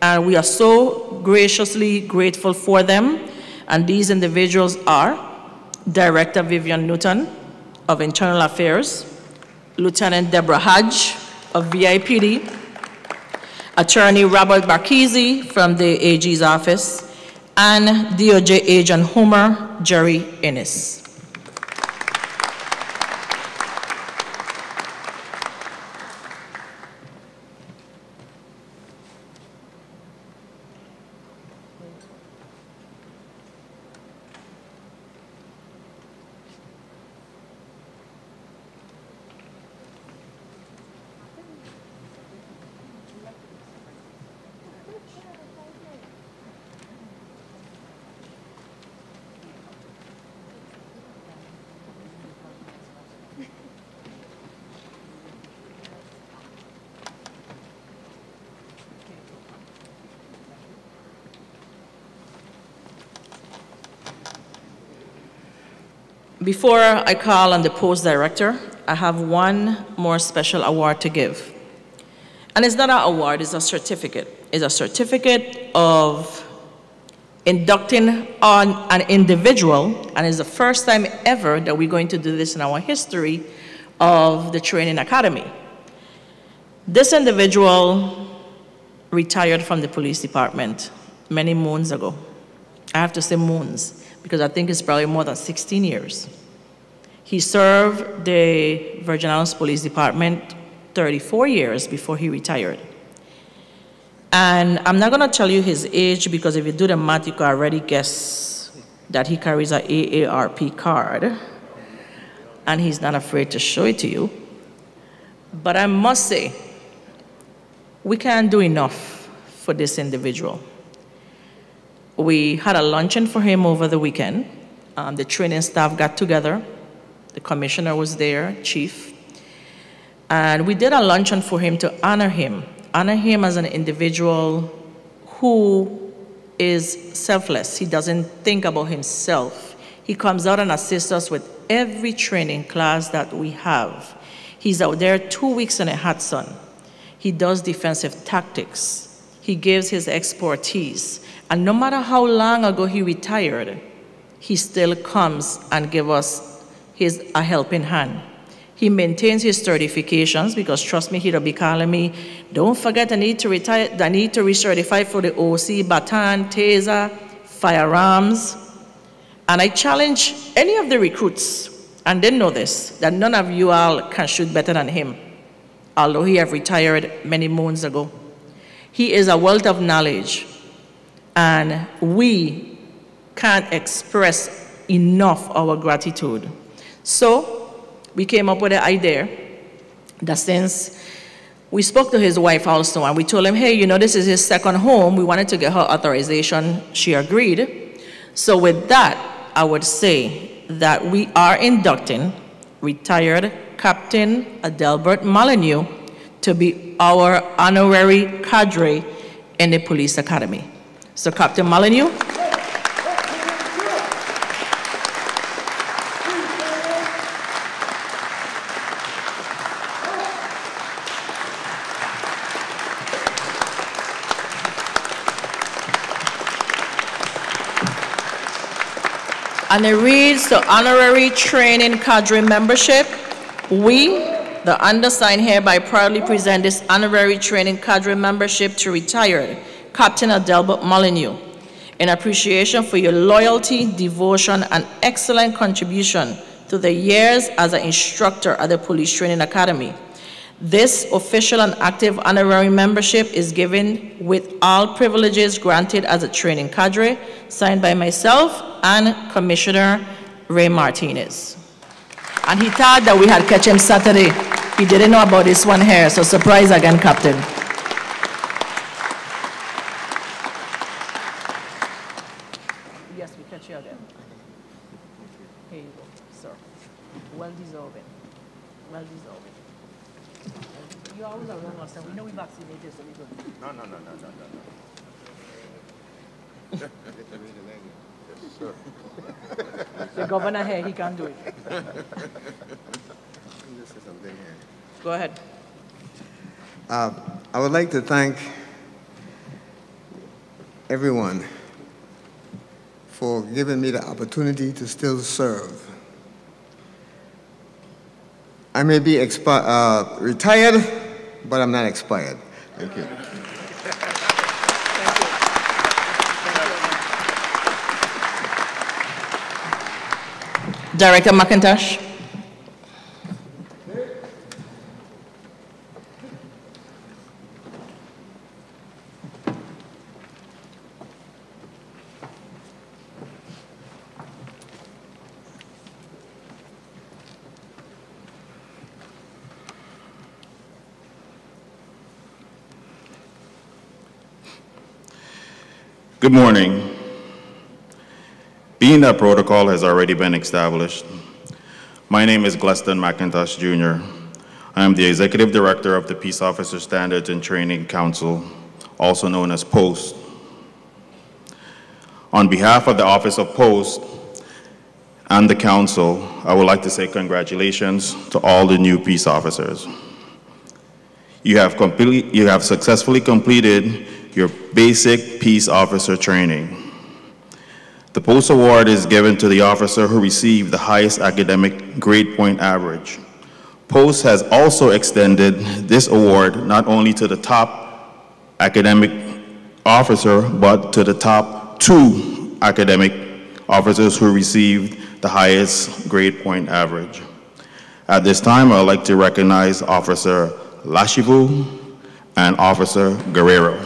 And we are so graciously grateful for them. And these individuals are Director Vivian Newton of Internal Affairs, Lieutenant Deborah Hodge of VIPD, Attorney Robert Barkisi from the AG's office, and DOJ Agent Homer Jerry Ennis. Before I call on the post director, I have one more special award to give. And it's not an award, it's a certificate. It's a certificate of inducting on an individual, and it's the first time ever that we're going to do this in our history of the training academy. This individual retired from the police department many moons ago. I have to say moons, because I think it's probably more than 16 years. He served the Virgin Islands Police Department 34 years before he retired. And I'm not gonna tell you his age, because if you do the math, you can already guess that he carries an AARP card, and he's not afraid to show it to you. But I must say, we can't do enough for this individual. We had a luncheon for him over the weekend, the training staff got together. The commissioner was there, chief. And we did a luncheon for him to honor him as an individual who is selfless. He doesn't think about himself. He comes out and assists us with every training class that we have. He's out there 2 weeks in a hot sun. He does defensive tactics. He gives his expertise. And no matter how long ago he retired, he still comes and gives us a helping hand. He maintains his certifications because, trust me, he'll be calling me, don't forget I need to retire, I need to recertify for the OC, baton, taser, firearms. And I challenge any of the recruits, and they know this, that none of you all can shoot better than him, although he have retired many moons ago. He is a wealth of knowledge, and we can't express enough our gratitude. So we came up with the idea that since we spoke to his wife also, and we told him, hey, you know, this is his second home. We wanted to get her authorization. She agreed. So with that, I would say that we are inducting retired Captain Adelbert Molyneux to be our honorary cadre in the police academy. So Captain Molyneux. And it reads, the honorary training cadre membership. We, the undersigned, hereby proudly present this honorary training cadre membership to retired Captain Adelbert Molyneux in appreciation for your loyalty, devotion, and excellent contribution to the years as an instructor at the Police Training Academy. This official and active honorary membership is given with all privileges granted as a training cadre, signed by myself and Commissioner Ray Martinez. And he thought that we had catch him Saturday. He didn't know about this one here, so surprise again, Captain. Yes, we catch you again. Here you go, sir. Well deserving. Well deserving. You always are wrong last time. We know we vaccinated, so we good. No. Yes, sir. The governor here, he can't do it. This is something here. Go ahead. I would like to thank everyone for giving me the opportunity to still serve. I may be retired, but I'm not expired. Thank you. Director McIntosh. Good morning. Being that protocol has already been established, my name is Gleston McIntosh Jr. I am the Executive Director of the Peace Officer Standards and Training Council, also known as POST. On behalf of the Office of POST and the Council, I would like to say congratulations to all the new peace officers. You have successfully completed your basic peace officer training. The POST Award is given to the officer who received the highest academic grade point average. POST has also extended this award not only to the top academic officer, but to the top 2 academic officers who received the highest grade point average. At this time, I would like to recognize Officer Lashivu and Officer Guerrero.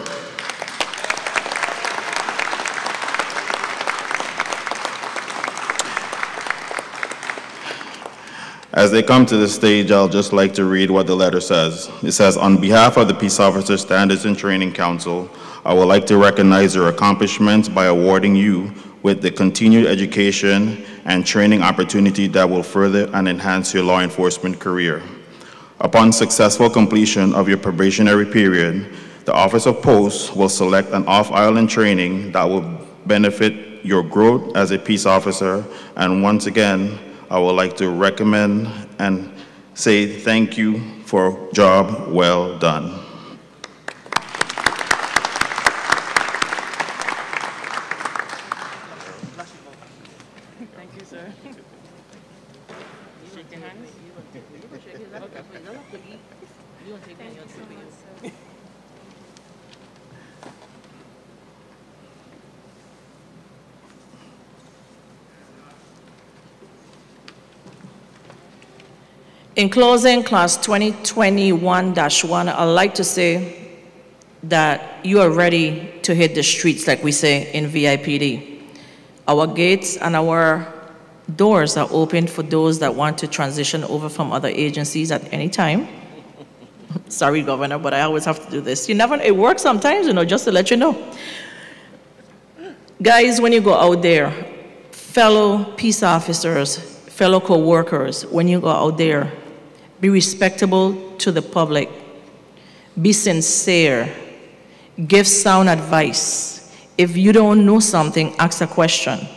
As they come to the stage, I'll just like to read what the letter says. It says, on behalf of the Peace Officer Standards and Training Council, I would like to recognize your accomplishments by awarding you with the continued education and training opportunity that will further and enhance your law enforcement career. Upon successful completion of your probationary period, the Office of Post will select an off-island training that will benefit your growth as a peace officer. And once again, I would like to recommend and say thank you for a job well done. Thank you, sir. Shake your hands. You want to take me on your In closing, Class 2021-1, I'd like to say that you are ready to hit the streets, like we say in VIPD. Our gates and our doors are open for those that want to transition over from other agencies at any time. Sorry, Governor, but I always have to do this. It works sometimes, just to let you know. Guys, when you go out there, fellow peace officers, fellow co-workers, when you go out there, be respectable to the public, be sincere, give sound advice. If you don't know something, ask a question.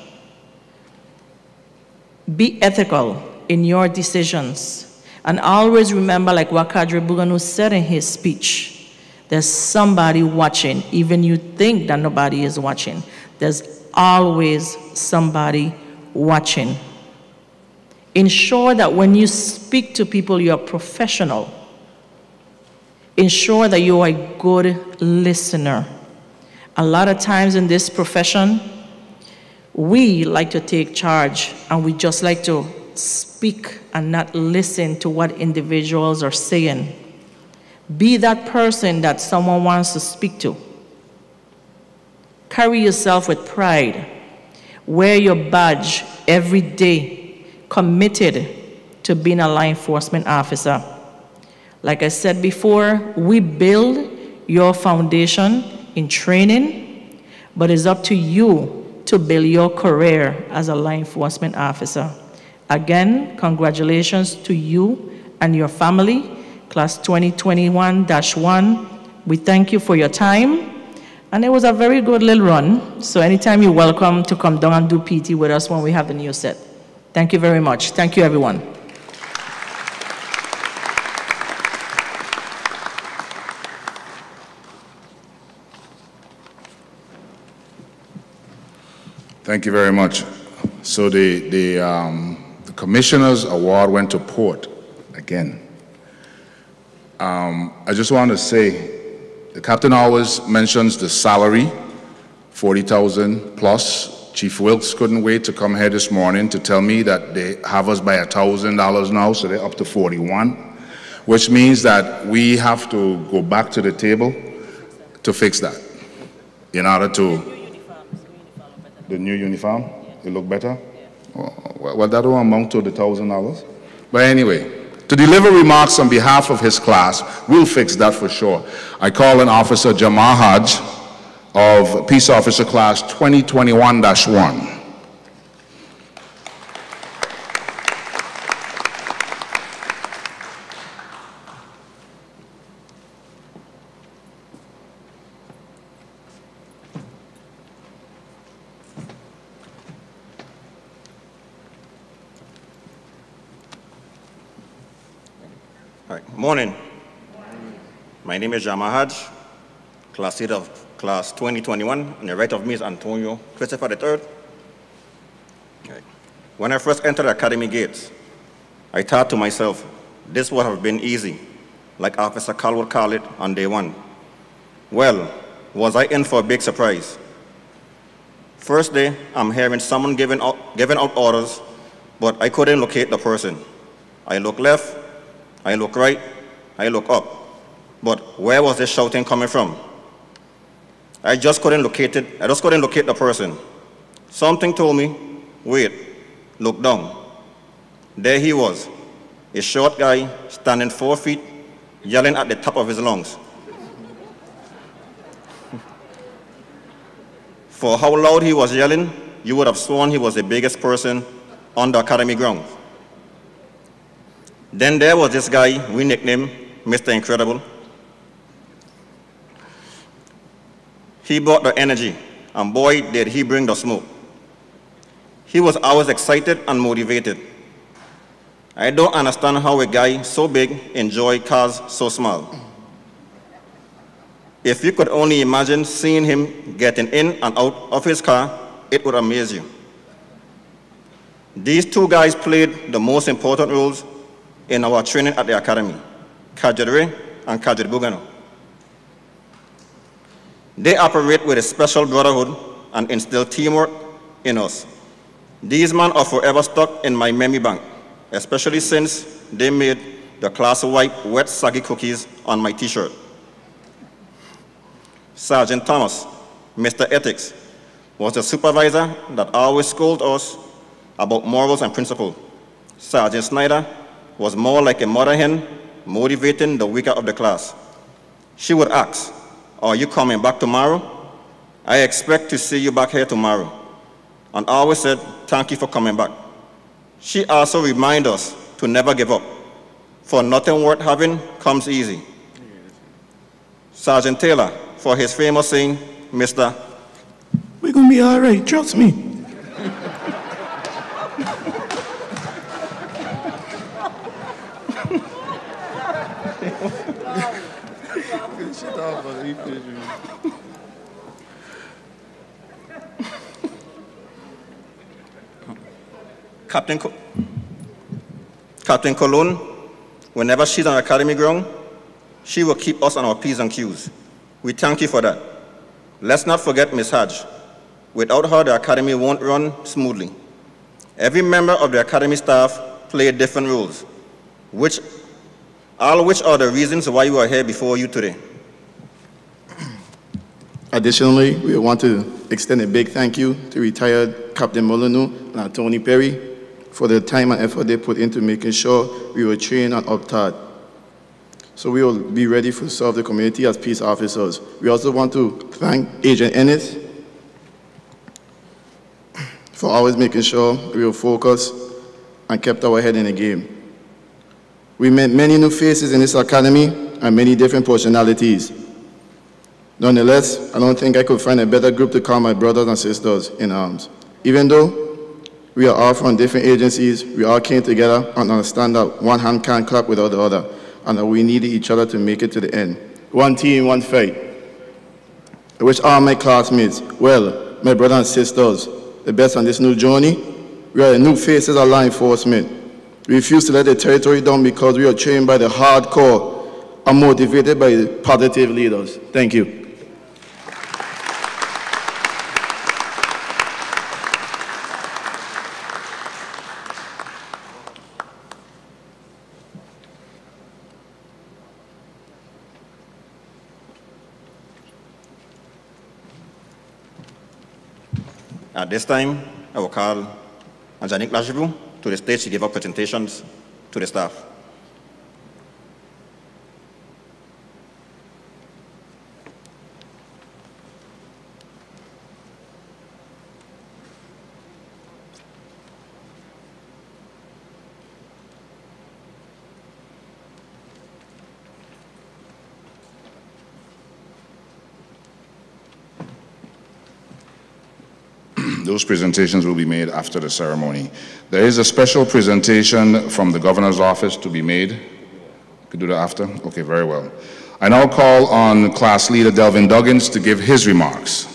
Be ethical in your decisions. And always remember, like what Kadri Buganu said in his speech, there's somebody watching. Even you think that nobody is watching, there's always somebody watching. Ensure that when you speak to people, you're professional. Ensure that you are a good listener. A lot of times in this profession, we like to take charge and we just like to speak and not listen to what individuals are saying. Be that person that someone wants to speak to. Carry yourself with pride. Wear your badge every day, committed to being a law enforcement officer. Like I said before, we build your foundation in training, but it's up to you to build your career as a law enforcement officer. Again, congratulations to you and your family, Class 2021-1. We thank you for your time. And it was a very good little run. So anytime you're welcome to come down and do PT with us when we have the new set. Thank you very much. Thank you, everyone. Thank you very much. So the Commissioner's Award went to Port again. I just want to say, the captain always mentions the salary, 40,000 plus. Chief Wilkes couldn't wait to come here this morning to tell me that they have us by $1,000 now, so they're up to 41, which means that we have to go back to the table to fix that in order to... The new uniform? It look better? Well, that will amount to the $1,000. But anyway, to deliver remarks on behalf of his class, we'll fix that for sure. I call on Officer Jamal Hodge of Peace Officer Class 2021-1. All right. Morning. My name is Jamal Hodge, Class 8 of Class 2021, and the right of me is Antonio Christopher III. Okay. When I first entered the academy gates, I thought to myself, this would have been easy, like Officer Carl would call it on day one. Well, was I in for a big surprise? First day, I'm hearing someone giving out orders, but I couldn't locate the person. I look left, I look right, I look up, but where was this shouting coming from? I just couldn't locate the person. Something told me, wait, look down. There he was, a short guy standing 4 feet, yelling at the top of his lungs. For how loud he was yelling, you would have sworn he was the biggest person on the academy grounds. Then there was this guy we nicknamed Mr. Incredible. He brought the energy, and boy, did he bring the smoke. He was always excited and motivated. I don't understand how a guy so big enjoys cars so small. If you could only imagine seeing him getting in and out of his car, it would amaze you. These two guys played the most important roles in our training at the academy, Kajadre and Kajad Bugano. They operate with a special brotherhood and instill teamwork in us. These men are forever stuck in my memory bank, especially since they made the class-wide wet saggy cookies on my t-shirt. Sergeant Thomas, Mr. Ethics, was the supervisor that always scolded us about morals and principles. Sergeant Snyder was more like a mother hen motivating the weaker of the class. She would ask, "Are you coming back tomorrow? I expect to see you back here tomorrow." And always said, "Thank you for coming back." She also reminded us to never give up, for nothing worth having comes easy. Sergeant Taylor, for his famous saying, "Mr. We're gonna be all right, trust me. Captain Cologne, whenever she's on academy ground, she will keep us on our P's and Q's. We thank you for that. Let's not forget Ms. Hodge. Without her, the academy won't run smoothly. Every member of the academy staff played different roles, all of which are the reasons why we are here before you today. Additionally, we want to extend a big thank you to retired Captain Molyneux and Tony Perry for the time and effort they put into making sure we were trained and up-taught, so we will be ready to serve the community as peace officers. We also want to thank Agent Ennis for always making sure we were focused and kept our head in the game. We met many new faces in this academy and many different personalities. Nonetheless, I don't think I could find a better group to call my brothers and sisters in arms. Even though we are all from different agencies, we all came together and understand that one hand can't clap without the other, and that we needed each other to make it to the end. One team, one fight. I wish all my classmates, well, my brothers and sisters, the best on this new journey. We are the new faces of law enforcement. We refuse to let the territory down because we are trained by the hardcore and motivated by the positive leaders. Thank you. At this time, I will call Angelique Lajivu to the stage to give up presentations to the staff. Those presentations will be made after the ceremony. There is a special presentation from the governor's office to be made. Could do that after? Okay, very well. I now call on class leader Delvin Duggins to give his remarks.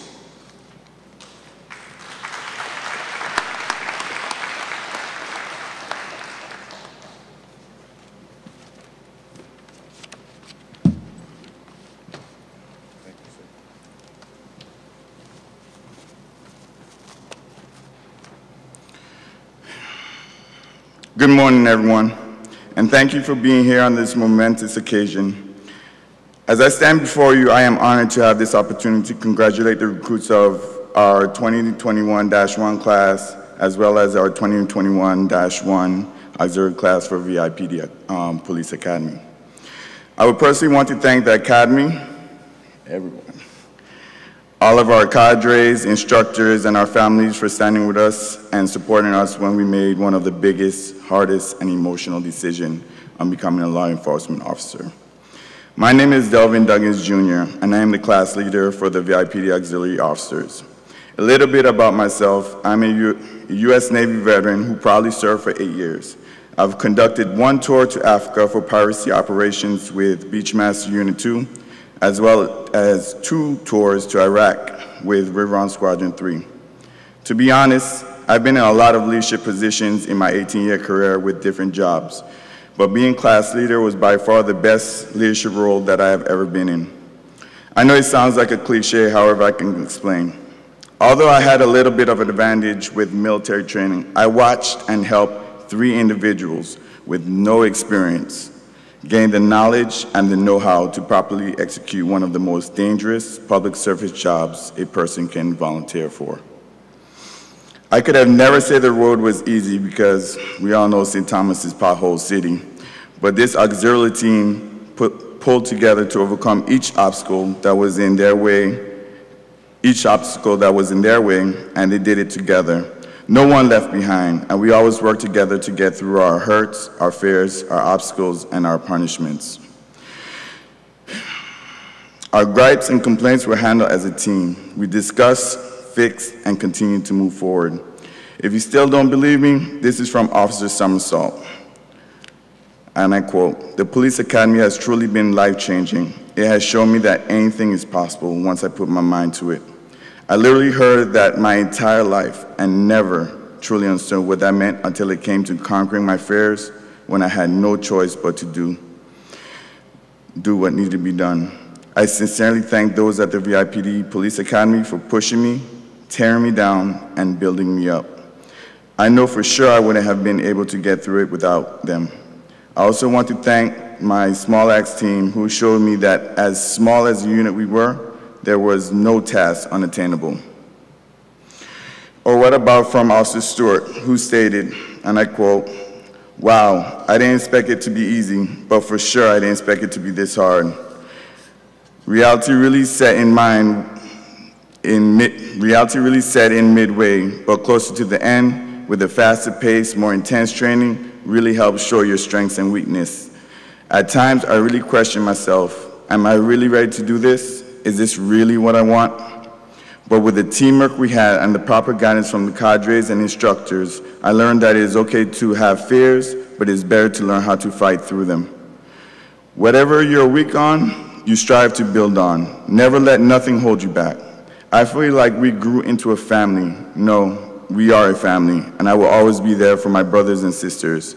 Good morning, everyone, and thank you for being here on this momentous occasion. As I stand before you, I am honored to have this opportunity to congratulate the recruits of our 2021-1 class, as well as our 2021-1 auxiliary class for VIPD Police Academy. I would personally want to thank the Academy, everyone, all of our cadres, instructors, and our families for standing with us and supporting us when we made one of the biggest, hardest, and emotional decisions on becoming a law enforcement officer. My name is Delvin Duggins Jr., and I am the class leader for the VIPD Auxiliary Officers. A little bit about myself: I'm a U.S. Navy veteran who proudly served for 8 years. I've conducted 1 tour to Africa for piracy operations with Beachmaster Unit 2, as well as 2 tours to Iraq with River on Squadron 3. To be honest, I've been in a lot of leadership positions in my 18-year career with different jobs, but being class leader was by far the best leadership role that I have ever been in. I know it sounds like a cliche, however I can explain. Although I had a little bit of an advantage with military training, I watched and helped 3 individuals with no experience gain the knowledge and the know-how to properly execute one of the most dangerous public service jobs a person can volunteer for. I could have never said the road was easy because we all know St. Thomas is pothole city, but this auxiliary team pulled together to overcome each obstacle that was in their way, and they did it together. No one left behind, and we always worked together to get through our hurts, our fears, our obstacles, and our punishments. Our gripes and complaints were handled as a team. We discussed, fixed, and continued to move forward. If you still don't believe me, this is from Officer Somersault. And I quote, "The police academy has truly been life-changing. It has shown me that anything is possible once I put my mind to it. I literally heard that my entire life and never truly understood what that meant until it came to conquering my fears when I had no choice but to do what needed to be done. I sincerely thank those at the VIPD Police Academy for pushing me, tearing me down, and building me up. I know for sure I wouldn't have been able to get through it without them. I also want to thank my Small Axe team who showed me that as small as a unit we were, there was no task unattainable." Or what about from Officer Stewart, who stated, and I quote, "Wow, I didn't expect it to be easy, but for sure I didn't expect it to be this hard. Reality really set in midway, but closer to the end, with a faster pace, more intense training, really helped show your strengths and weakness. At times, I really questioned myself, am I really ready to do this? Is this really what I want? But with the teamwork we had and the proper guidance from the cadres and instructors, I learned that it is okay to have fears, but it's better to learn how to fight through them. Whatever you're weak on, you strive to build on. Never let nothing hold you back. I feel like we grew into a family. No, we are a family, and I will always be there for my brothers and sisters.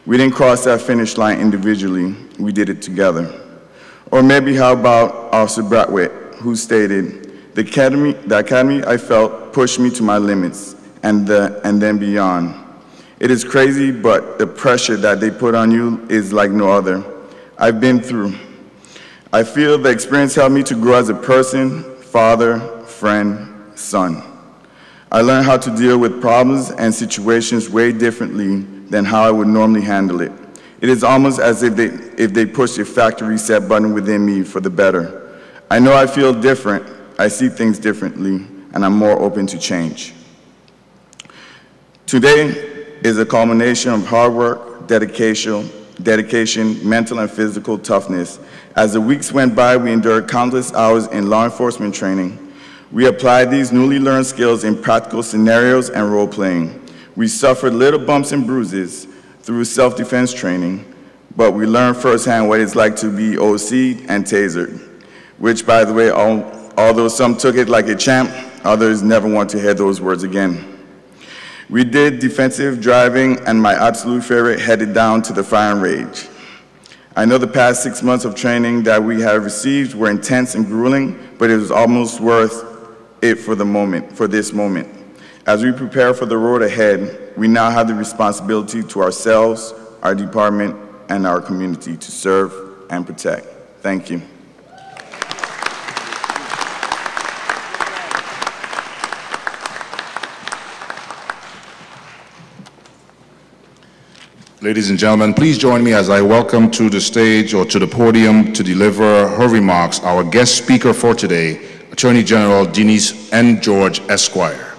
We didn't cross that finish line individually, we did it together." Or maybe how about Officer Bratwitt, who stated, the academy I felt pushed me to my limits and then beyond. It is crazy, but the pressure that they put on you is like no other. I've been through. I feel the experience helped me to grow as a person, father, friend, son. I learned how to deal with problems and situations way differently than how I would normally handle it. It is almost as if they pushed a factory reset button within me for the better. I know I feel different, I see things differently, and I'm more open to change. Today is a culmination of hard work, dedication, mental and physical toughness. As the weeks went by, we endured countless hours in law enforcement training. We applied these newly learned skills in practical scenarios and role-playing. We suffered little bumps and bruises through self-defense training, but we learned firsthand what it's like to be OC'd and tasered, which, by the way, although some took it like a champ, others never want to hear those words again. We did defensive driving, and my absolute favorite, headed down to the firing range. I know the past 6 months of training that we have received were intense and grueling, but it was almost worth it for this moment. As we prepare for the road ahead, we now have the responsibility to ourselves, our department, and our community to serve and protect. Thank you. Ladies and gentlemen, please join me as I welcome to the stage or to the podium to deliver her remarks our guest speaker for today, Attorney General Denise N. George, Esquire.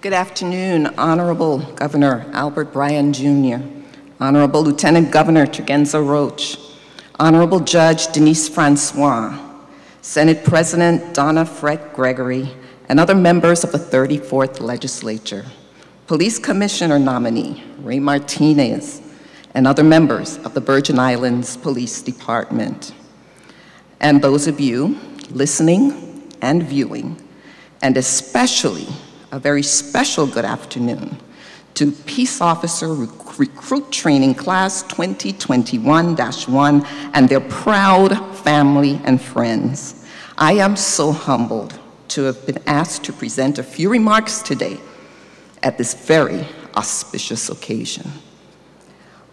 Good afternoon, Honorable Governor Albert Bryan Jr., Honorable Lieutenant Governor Tregenza Roach, Honorable Judge Denise Francois, Senate President Donna Fred Gregory, and other members of the 34th Legislature, Police Commissioner nominee Ray Martinez, and other members of the Virgin Islands Police Department, and those of you listening and viewing, and especially a very special good afternoon to Peace Officer Recruit Training Class 2021-1 and their proud family and friends. I am so humbled to have been asked to present a few remarks today at this very auspicious occasion.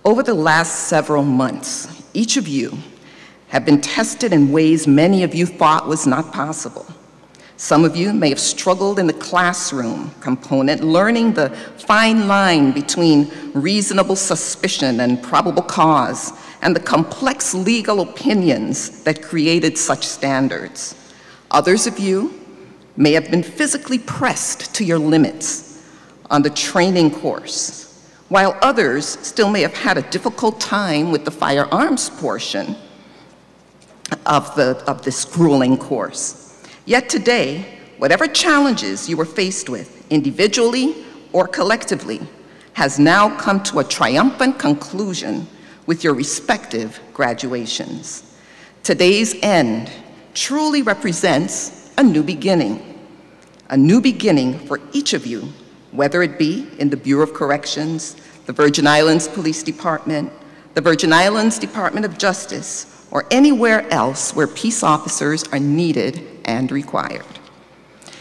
Over the last several months, each of you have been tested in ways many of you thought was not possible. Some of you may have struggled in the classroom component, learning the fine line between reasonable suspicion and probable cause, and the complex legal opinions that created such standards. Others of you may have been physically pressed to your limits on the training course, while others still may have had a difficult time with the firearms portion of this grueling course. Yet today, whatever challenges you were faced with, individually or collectively, has now come to a triumphant conclusion with your respective graduations. Today's end truly represents a new beginning for each of you, whether it be in the Bureau of Corrections, the Virgin Islands Police Department, the Virgin Islands Department of Justice, or anywhere else where peace officers are needed and required.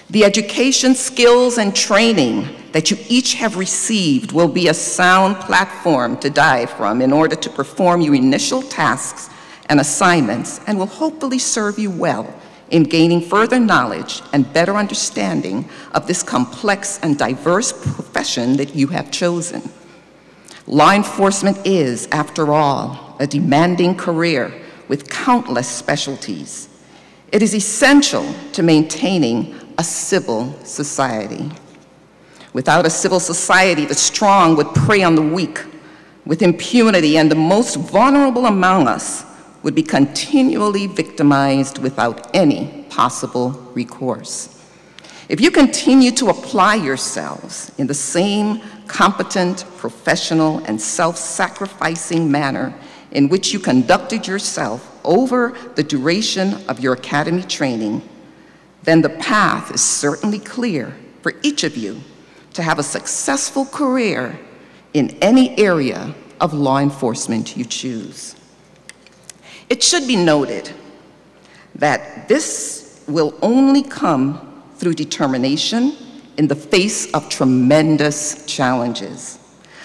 The education, skills, and training that you each have received will be a sound platform to dive from in order to perform your initial tasks and assignments, and will hopefully serve you well in gaining further knowledge and better understanding of this complex and diverse profession that you have chosen. Law enforcement is, after all, a demanding career with countless specialties. It is essential to maintaining a civil society. Without a civil society, the strong would prey on the weak with impunity, and the most vulnerable among us would be continually victimized without any possible recourse. If you continue to apply yourselves in the same competent, professional, and self-sacrificing manner in which you conducted yourself over the duration of your academy training, then the path is certainly clear for each of you to have a successful career in any area of law enforcement you choose. It should be noted that this will only come through determination in the face of tremendous challenges.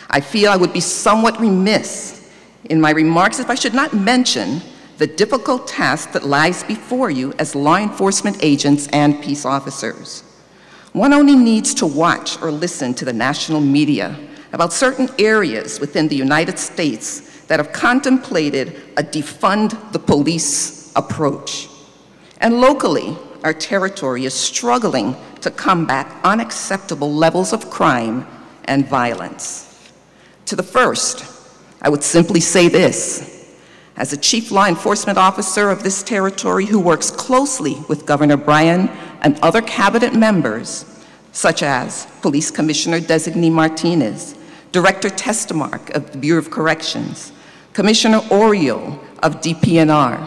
I feel I would be somewhat remiss in my remarks if I should not mention the difficult task that lies before you as law enforcement agents and peace officers. One only needs to watch or listen to the national media about certain areas within the United States that have contemplated a defund the police approach. And locally, our territory is struggling to combat unacceptable levels of crime and violence. To the first, I would simply say this: as a chief law enforcement officer of this territory who works closely with Governor Bryan and other cabinet members, such as Police Commissioner Designee Martinez, Director Testemark of the Bureau of Corrections, Commissioner Oriol of DPNR,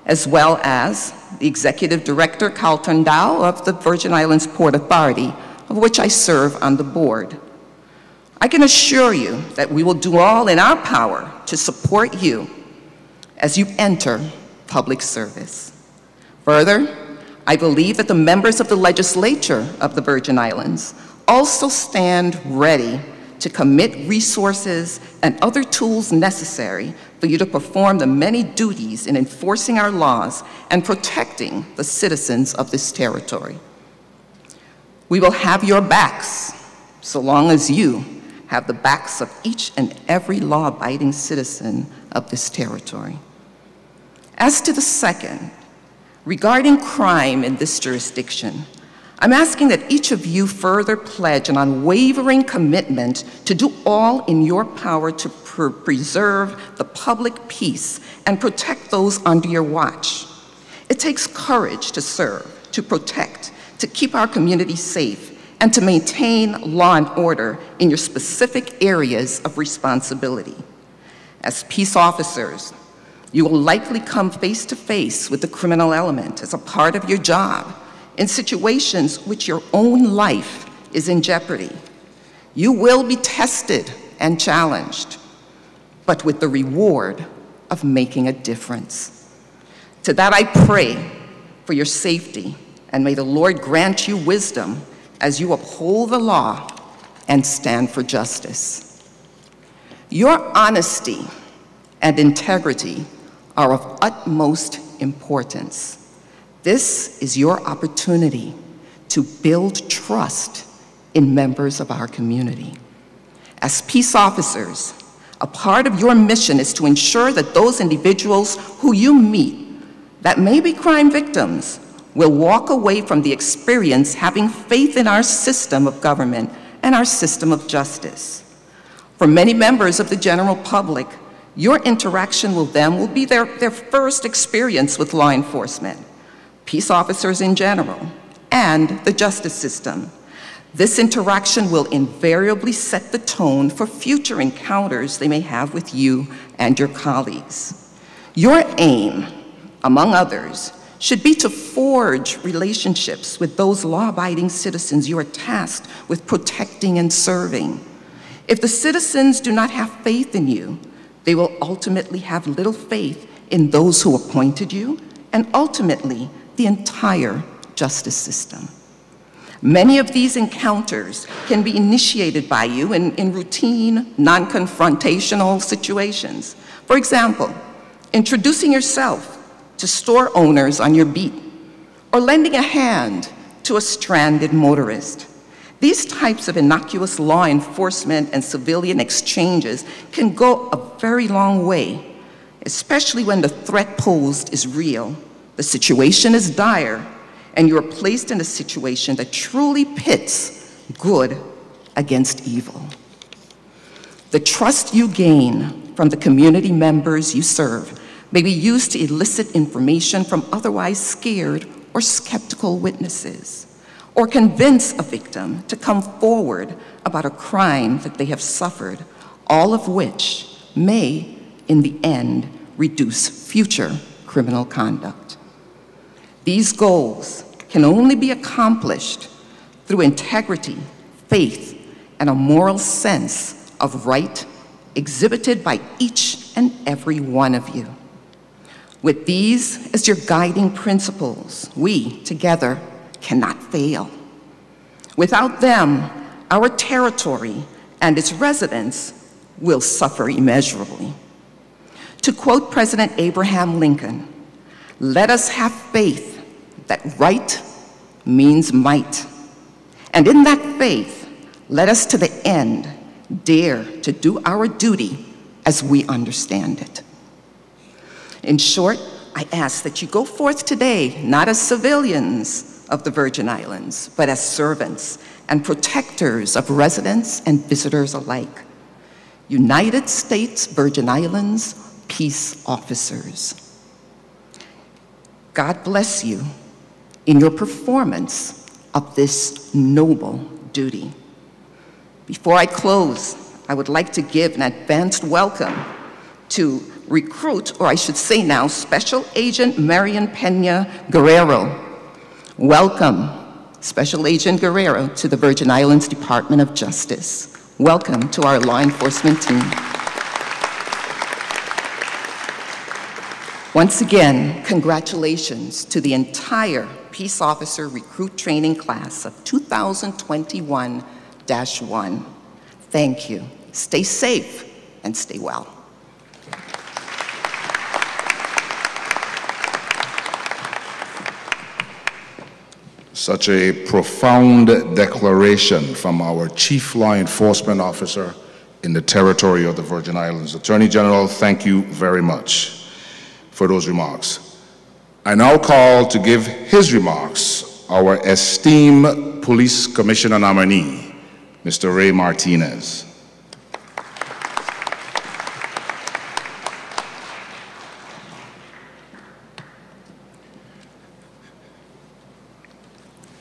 as well as the Executive Director Carlton Dow of the Virgin Islands Port Authority, of which I serve on the board. I can assure you that we will do all in our power to support you as you enter public service. Further, I believe that the members of the legislature of the Virgin Islands also stand ready to commit resources and other tools necessary for you to perform the many duties in enforcing our laws and protecting the citizens of this territory. We will have your backs so long as you have the backs of each and every law-abiding citizen of this territory. As to the second, regarding crime in this jurisdiction, I'm asking that each of you further pledge an unwavering commitment to do all in your power to preserve the public peace and protect those under your watch. It takes courage to serve, to protect, to keep our community safe, and to maintain law and order in your specific areas of responsibility. As peace officers, you will likely come face to face with the criminal element as a part of your job in situations which your own life is in jeopardy. You will be tested and challenged, but with the reward of making a difference. To that I pray for your safety, and may the Lord grant you wisdom as you uphold the law and stand for justice. Your honesty and integrity are of utmost importance. This is your opportunity to build trust in members of our community. As peace officers, a part of your mission is to ensure that those individuals who you meet that may be crime victims will walk away from the experience having faith in our system of government and our system of justice. For many members of the general public, your interaction with them will be their first experience with law enforcement, peace officers in general, and the justice system. This interaction will invariably set the tone for future encounters they may have with you and your colleagues. Your aim, among others, should be to forge relationships with those law-abiding citizens you are tasked with protecting and serving. If the citizens do not have faith in you, they will ultimately have little faith in those who appointed you and ultimately the entire justice system. Many of these encounters can be initiated by you in routine, non-confrontational situations. For example, introducing yourself to store owners on your beat, or lending a hand to a stranded motorist. These types of innocuous law enforcement and civilian exchanges can go a very long way, especially when the threat posed is real, the situation is dire, and you are placed in a situation that truly pits good against evil. The trust you gain from the community members you serve may be used to elicit information from otherwise scared or skeptical witnesses, or convince a victim to come forward about a crime that they have suffered, all of which may, in the end, reduce future criminal conduct. These goals can only be accomplished through integrity, faith, and a moral sense of right exhibited by each and every one of you. With these as your guiding principles, we, together, cannot fail. Without them, our territory and its residents will suffer immeasurably. To quote President Abraham Lincoln, "Let us have faith that right means might. And in that faith, let us to the end dare to do our duty as we understand it." In short, I ask that you go forth today, not as civilians of the Virgin Islands, but as servants and protectors of residents and visitors alike. United States Virgin Islands peace officers. God bless you in your performance of this noble duty. Before I close, I would like to give an advanced welcome to recruit, or I should say now, Special Agent Marian Pena Guerrero. Welcome, Special Agent Guerrero, to the Virgin Islands Department of Justice. Welcome to our law enforcement team. Once again, congratulations to the entire Peace Officer Recruit Training Class of 2021-1. Thank you. Stay safe and stay well. Such a profound declaration from our Chief Law Enforcement Officer in the territory of the Virgin Islands. Attorney General, thank you very much for those remarks. I now call to give his remarks our esteemed Police Commissioner nominee, Mr. Ray Martinez.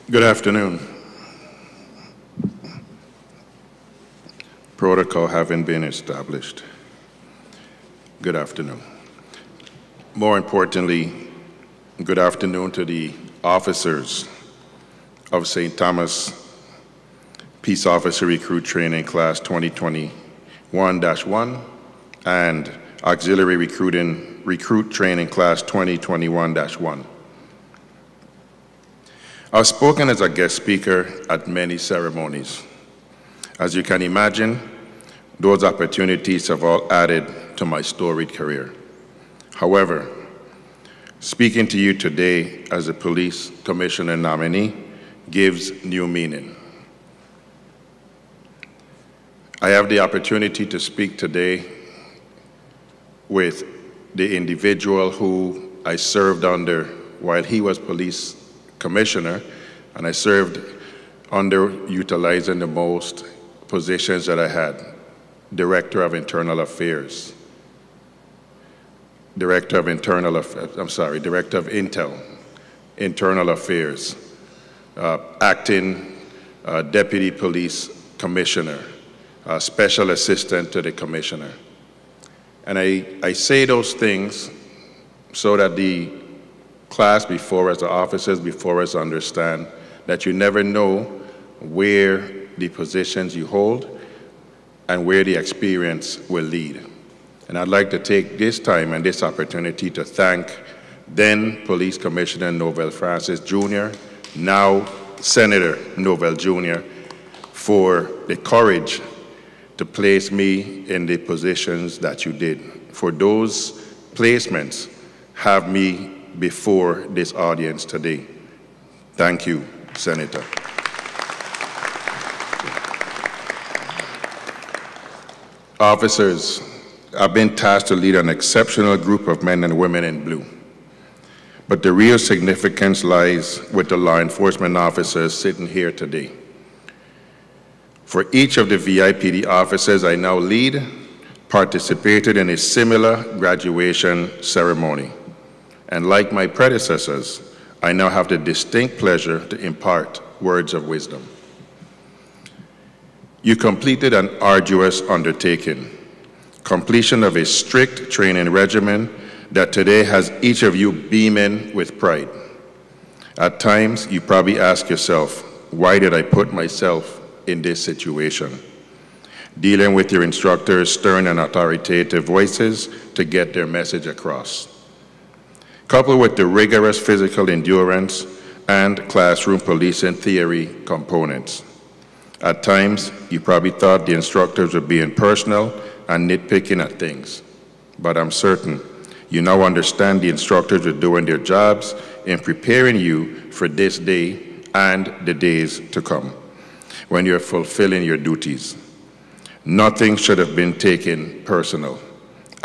Good afternoon. Protocol having been established. Good afternoon. More importantly, good afternoon to the officers of St. Thomas Peace Officer Recruit Training Class 2021-1 and Auxiliary Recruit Training Class 2021-1. I've spoken as a guest speaker at many ceremonies. As you can imagine, those opportunities have all added to my storied career. However, speaking to you today as a police commissioner nominee gives new meaning. I have the opportunity to speak today with the individual who I served under while he was police commissioner, and I served under utilizing the most positions that I had: Director of Internal Affairs, Director of Intel, Internal Affairs, Acting Deputy Police Commissioner, Special Assistant to the Commissioner. And I say those things so that the class before us, the officers before us, understand that you never know where the positions you hold and where the experience will lead. And I'd like to take this time and this opportunity to thank then Police Commissioner Novell Francis Jr., now Senator Novell Jr., for the courage to place me in the positions that you did. For those placements have me before this audience today. Thank you, Senator. Officers, I've been tasked to lead an exceptional group of men and women in blue. But the real significance lies with the law enforcement officers sitting here today. For each of the VIPD officers I now lead, participated in a similar graduation ceremony. And like my predecessors, I now have the distinct pleasure to impart words of wisdom. You completed an arduous undertaking, completion of a strict training regimen that today has each of you beaming with pride. At times, you probably ask yourself, why did I put myself in this situation? Dealing with your instructors' stern and authoritative voices to get their message across. Coupled with the rigorous physical endurance and classroom policing theory components. At times, you probably thought the instructors were being personal and nitpicking at things. But I'm certain you now understand the instructors were doing their jobs in preparing you for this day and the days to come, when you're fulfilling your duties. Nothing should have been taken personal.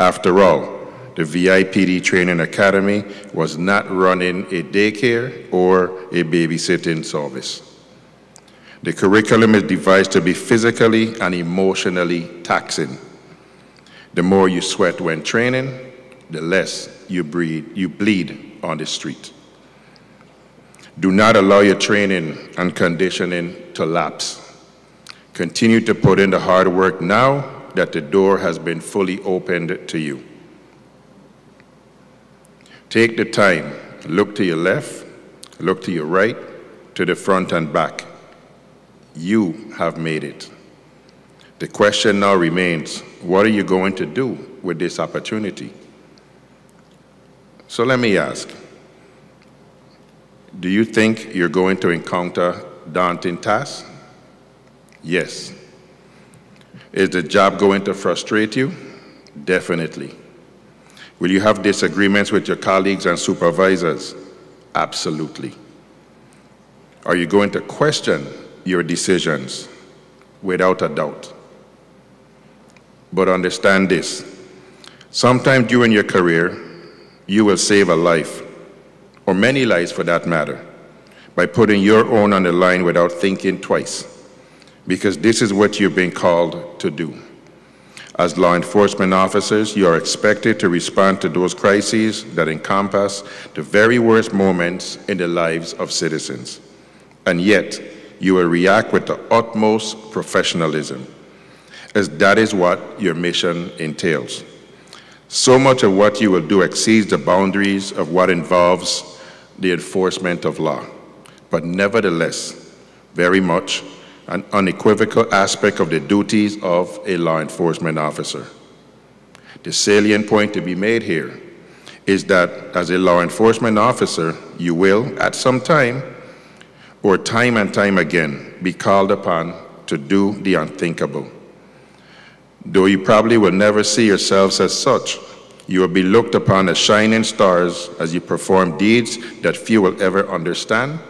After all, the VIPD Training Academy was not running a daycare or a babysitting service. The curriculum is devised to be physically and emotionally taxing. The more you sweat when training, the less you bleed on the street. Do not allow your training and conditioning to lapse. Continue to put in the hard work now that the door has been fully opened to you. Take the time, look to your left, look to your right, to the front and back. You have made it. The question now remains, what are you going to do with this opportunity? So let me ask, do you think you're going to encounter daunting tasks? Yes. Is the job going to frustrate you? Definitely. Will you have disagreements with your colleagues and supervisors? Absolutely. Are you going to question your decisions? Without a doubt. But understand this. Sometime during your career, you will save a life, or many lives for that matter, by putting your own on the line without thinking twice, because this is what you've been called to do. As law enforcement officers, you are expected to respond to those crises that encompass the very worst moments in the lives of citizens. And yet, you will react with the utmost professionalism, as that is what your mission entails. So much of what you will do exceeds the boundaries of what involves the enforcement of law, but nevertheless, very much an unequivocal aspect of the duties of a law enforcement officer. The salient point to be made here is that as a law enforcement officer, you will, at some time, or time and time again, be called upon to do the unthinkable. Though you probably will never see yourselves as such, you will be looked upon as shining stars as you perform deeds that few will ever understand,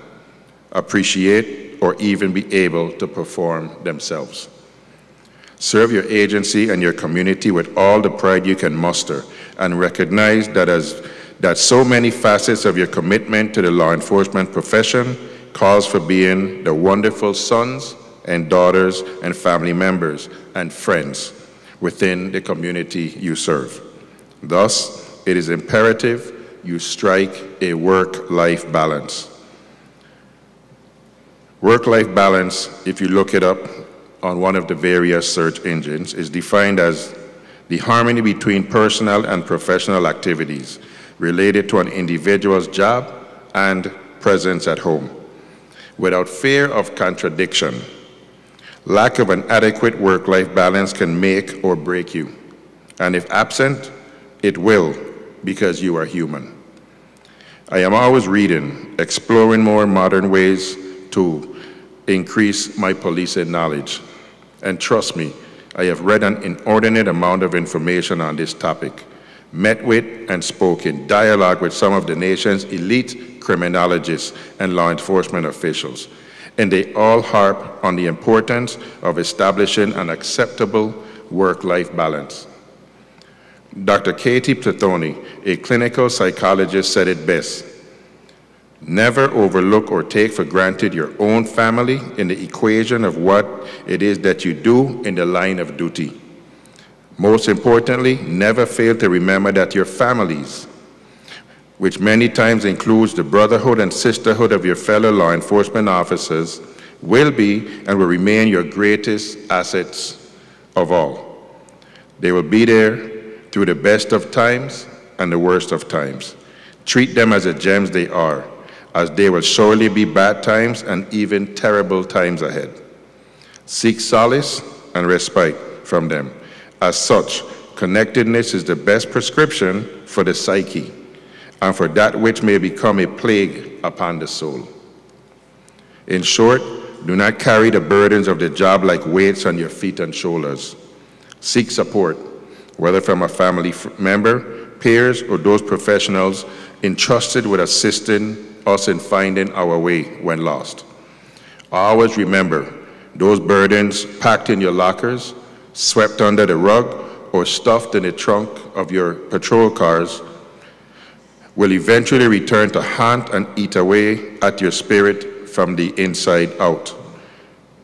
appreciate, or even be able to perform themselves. Serve your agency and your community with all the pride you can muster, and recognize that so many facets of your commitment to the law enforcement profession calls for being the wonderful sons and daughters and family members and friends within the community you serve. Thus, it is imperative you strike a work-life balance. Work-life balance, if you look it up on one of the various search engines, is defined as the harmony between personal and professional activities related to an individual's job and presence at home, without fear of contradiction. Lack of an adequate work-life balance can make or break you, and if absent, it will, because you are human. I am always reading, exploring more modern ways to increase my policing knowledge, and trust me, I have read an inordinate amount of information on this topic, met with and spoke in dialogue with some of the nation's elite criminologists and law enforcement officials, and they all harp on the importance of establishing an acceptable work-life balance. Dr. Katie Platoni, a clinical psychologist, said it best: never overlook or take for granted your own family in the equation of what it is that you do in the line of duty. Most importantly, never fail to remember that your families, which many times includes the brotherhood and sisterhood of your fellow law enforcement officers, will be and will remain your greatest assets of all. They will be there through the best of times and the worst of times. Treat them as the gems they are, as there will surely be bad times and even terrible times ahead. Seek solace and respite from them. As such, connectedness is the best prescription for the psyche and for that which may become a plague upon the soul. In short, do not carry the burdens of the job like weights on your feet and shoulders. Seek support, whether from a family member, peers, or those professionals entrusted with assisting us in finding our way when lost. Always remember, those burdens packed in your lockers, swept under the rug, or stuffed in the trunk of your patrol cars will eventually return to haunt and eat away at your spirit from the inside out.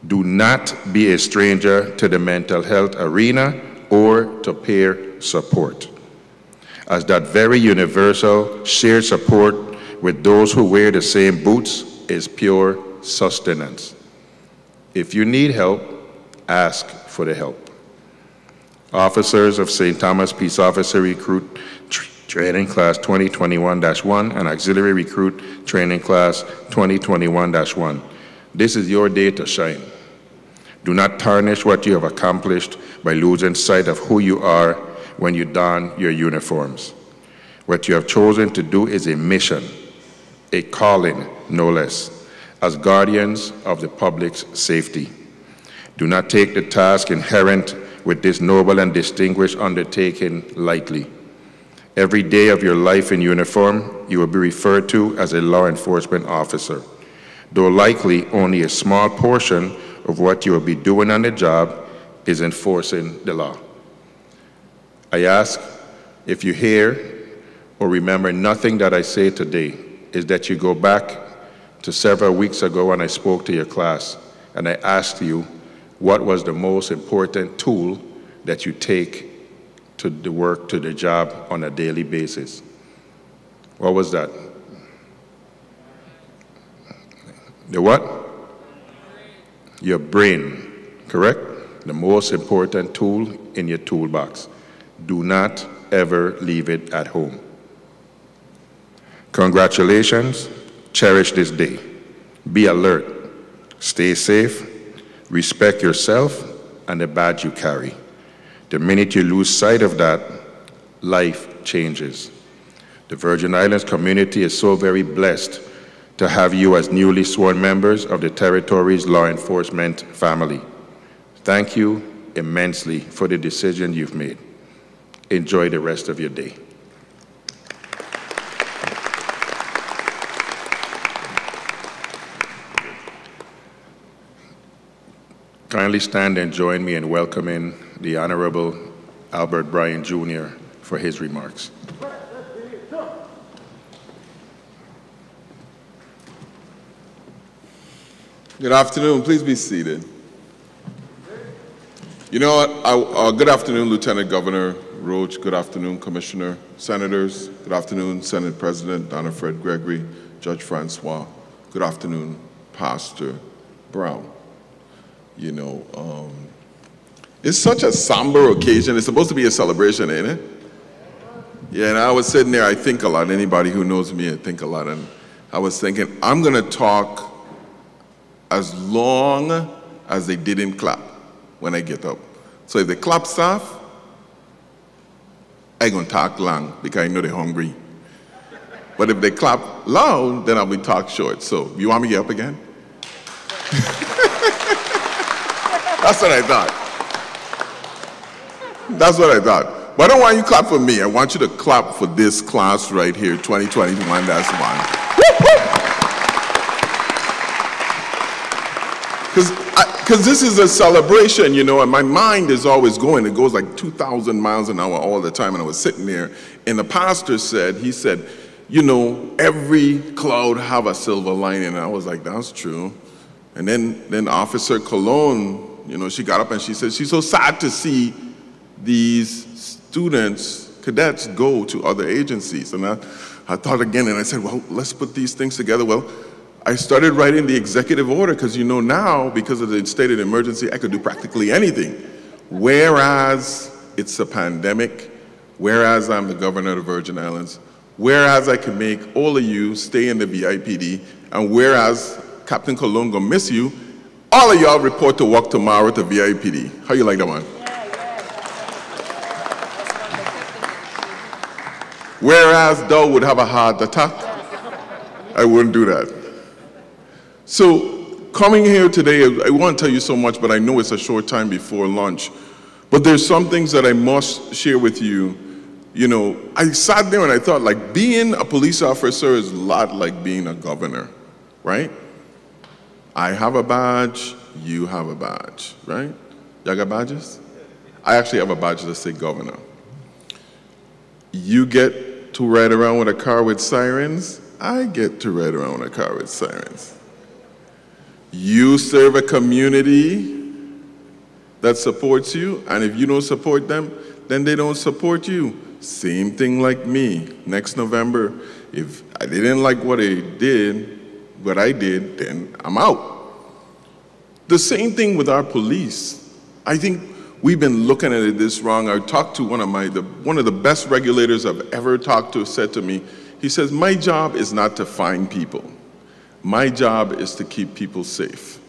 Do not be a stranger to the mental health arena or to peer support, as that very universal shared support with those who wear the same boots is pure sustenance. If you need help, ask for the help. Officers of St. Thomas Peace Officer Recruit Training Class 2021-1 and Auxiliary Recruit Training Class 2021-1. This is your day to shine. Do not tarnish what you have accomplished by losing sight of who you are when you don your uniforms. What you have chosen to do is a mission, a calling, no less, as guardians of the public's safety. Do not take the task inherent with this noble and distinguished undertaking lightly. Every day of your life in uniform, you will be referred to as a law enforcement officer. though likely only a small portion of what you will be doing on the job is enforcing the law. I ask, if you hear or remember nothing that I say today, is that you go back to several weeks ago when I spoke to your class and I asked you what was the most important tool that you take to the work, to the job on a daily basis. What was that? The what? Your brain, correct? The most important tool in your toolbox. Do not ever leave it at home. Congratulations, cherish this day. Be alert, stay safe, respect yourself and the badge you carry. The minute you lose sight of that, life changes. The Virgin Islands community is so very blessed to have you as newly sworn members of the territory's law enforcement family. Thank you immensely for the decision you've made. Enjoy the rest of your day. Kindly stand and join me in welcoming the Honorable Albert Bryan Jr. for his remarks. Good afternoon. Please be seated. You know what? Good afternoon, Lieutenant Governor Roach. Good afternoon, Commissioner, Senators. Good afternoon, Senate President Donna Fred Gregory, Judge Francois. Good afternoon, Pastor Brown. You know, it's such a somber occasion. It's supposed to be a celebration, ain't it? Yeah, and I was sitting there, I think a lot. Anybody who knows me, I think a lot. And I was thinking, I'm going to talk as long as they didn't clap when I get up. So if they clap soft, I'm going to talk long because I know they're hungry. But if they clap loud, then I'll be talk short. So you want me to get up again? That's what I thought. That's what I thought. But I don't want you to clap for me. I want you to clap for this class right here, 2021, that's one. Because this is a celebration, you know, and my mind is always going. It goes like 2,000 miles an hour all the time. And I was sitting there, and the pastor said, he said, you know, every cloud have a silver lining. And I was like, that's true. And then Officer Cologne, you know, she got up and she said, she's so sad to see these students, cadets, go to other agencies. And I thought again, and I said, well, let's put these things together. Well, I started writing the executive order because, you know, now, because of the state of emergency, I could do practically anything. Whereas it's a pandemic, whereas I'm the governor of the Virgin Islands, whereas I can make all of you stay in the VIPD, and whereas Captain Cologne gonna miss you, all of y'all report to work tomorrow to VIPD. How you like that one? Whereas thou would have a heart attack, I wouldn't do that. So coming here today, I want to tell you so much, but I know it's a short time before lunch. But there's some things that I must share with you. You know, I sat there and I thought, like, being a police officer is a lot like being a governor, right? I have a badge, you have a badge, right? Y'all got badges? I actually have a badge that says governor. You get to ride around with a car with sirens. I get to ride around with a car with sirens. You serve a community that supports you, and if you don't support them, then they don't support you. Same thing like me. Next November, if I didn't like what I did, then I'm out. The same thing with our police. I think we've been looking at it this wrong. I talked to one of the best regulators I've ever talked to said to me, he says, my job is not to find people. My job is to keep people safe.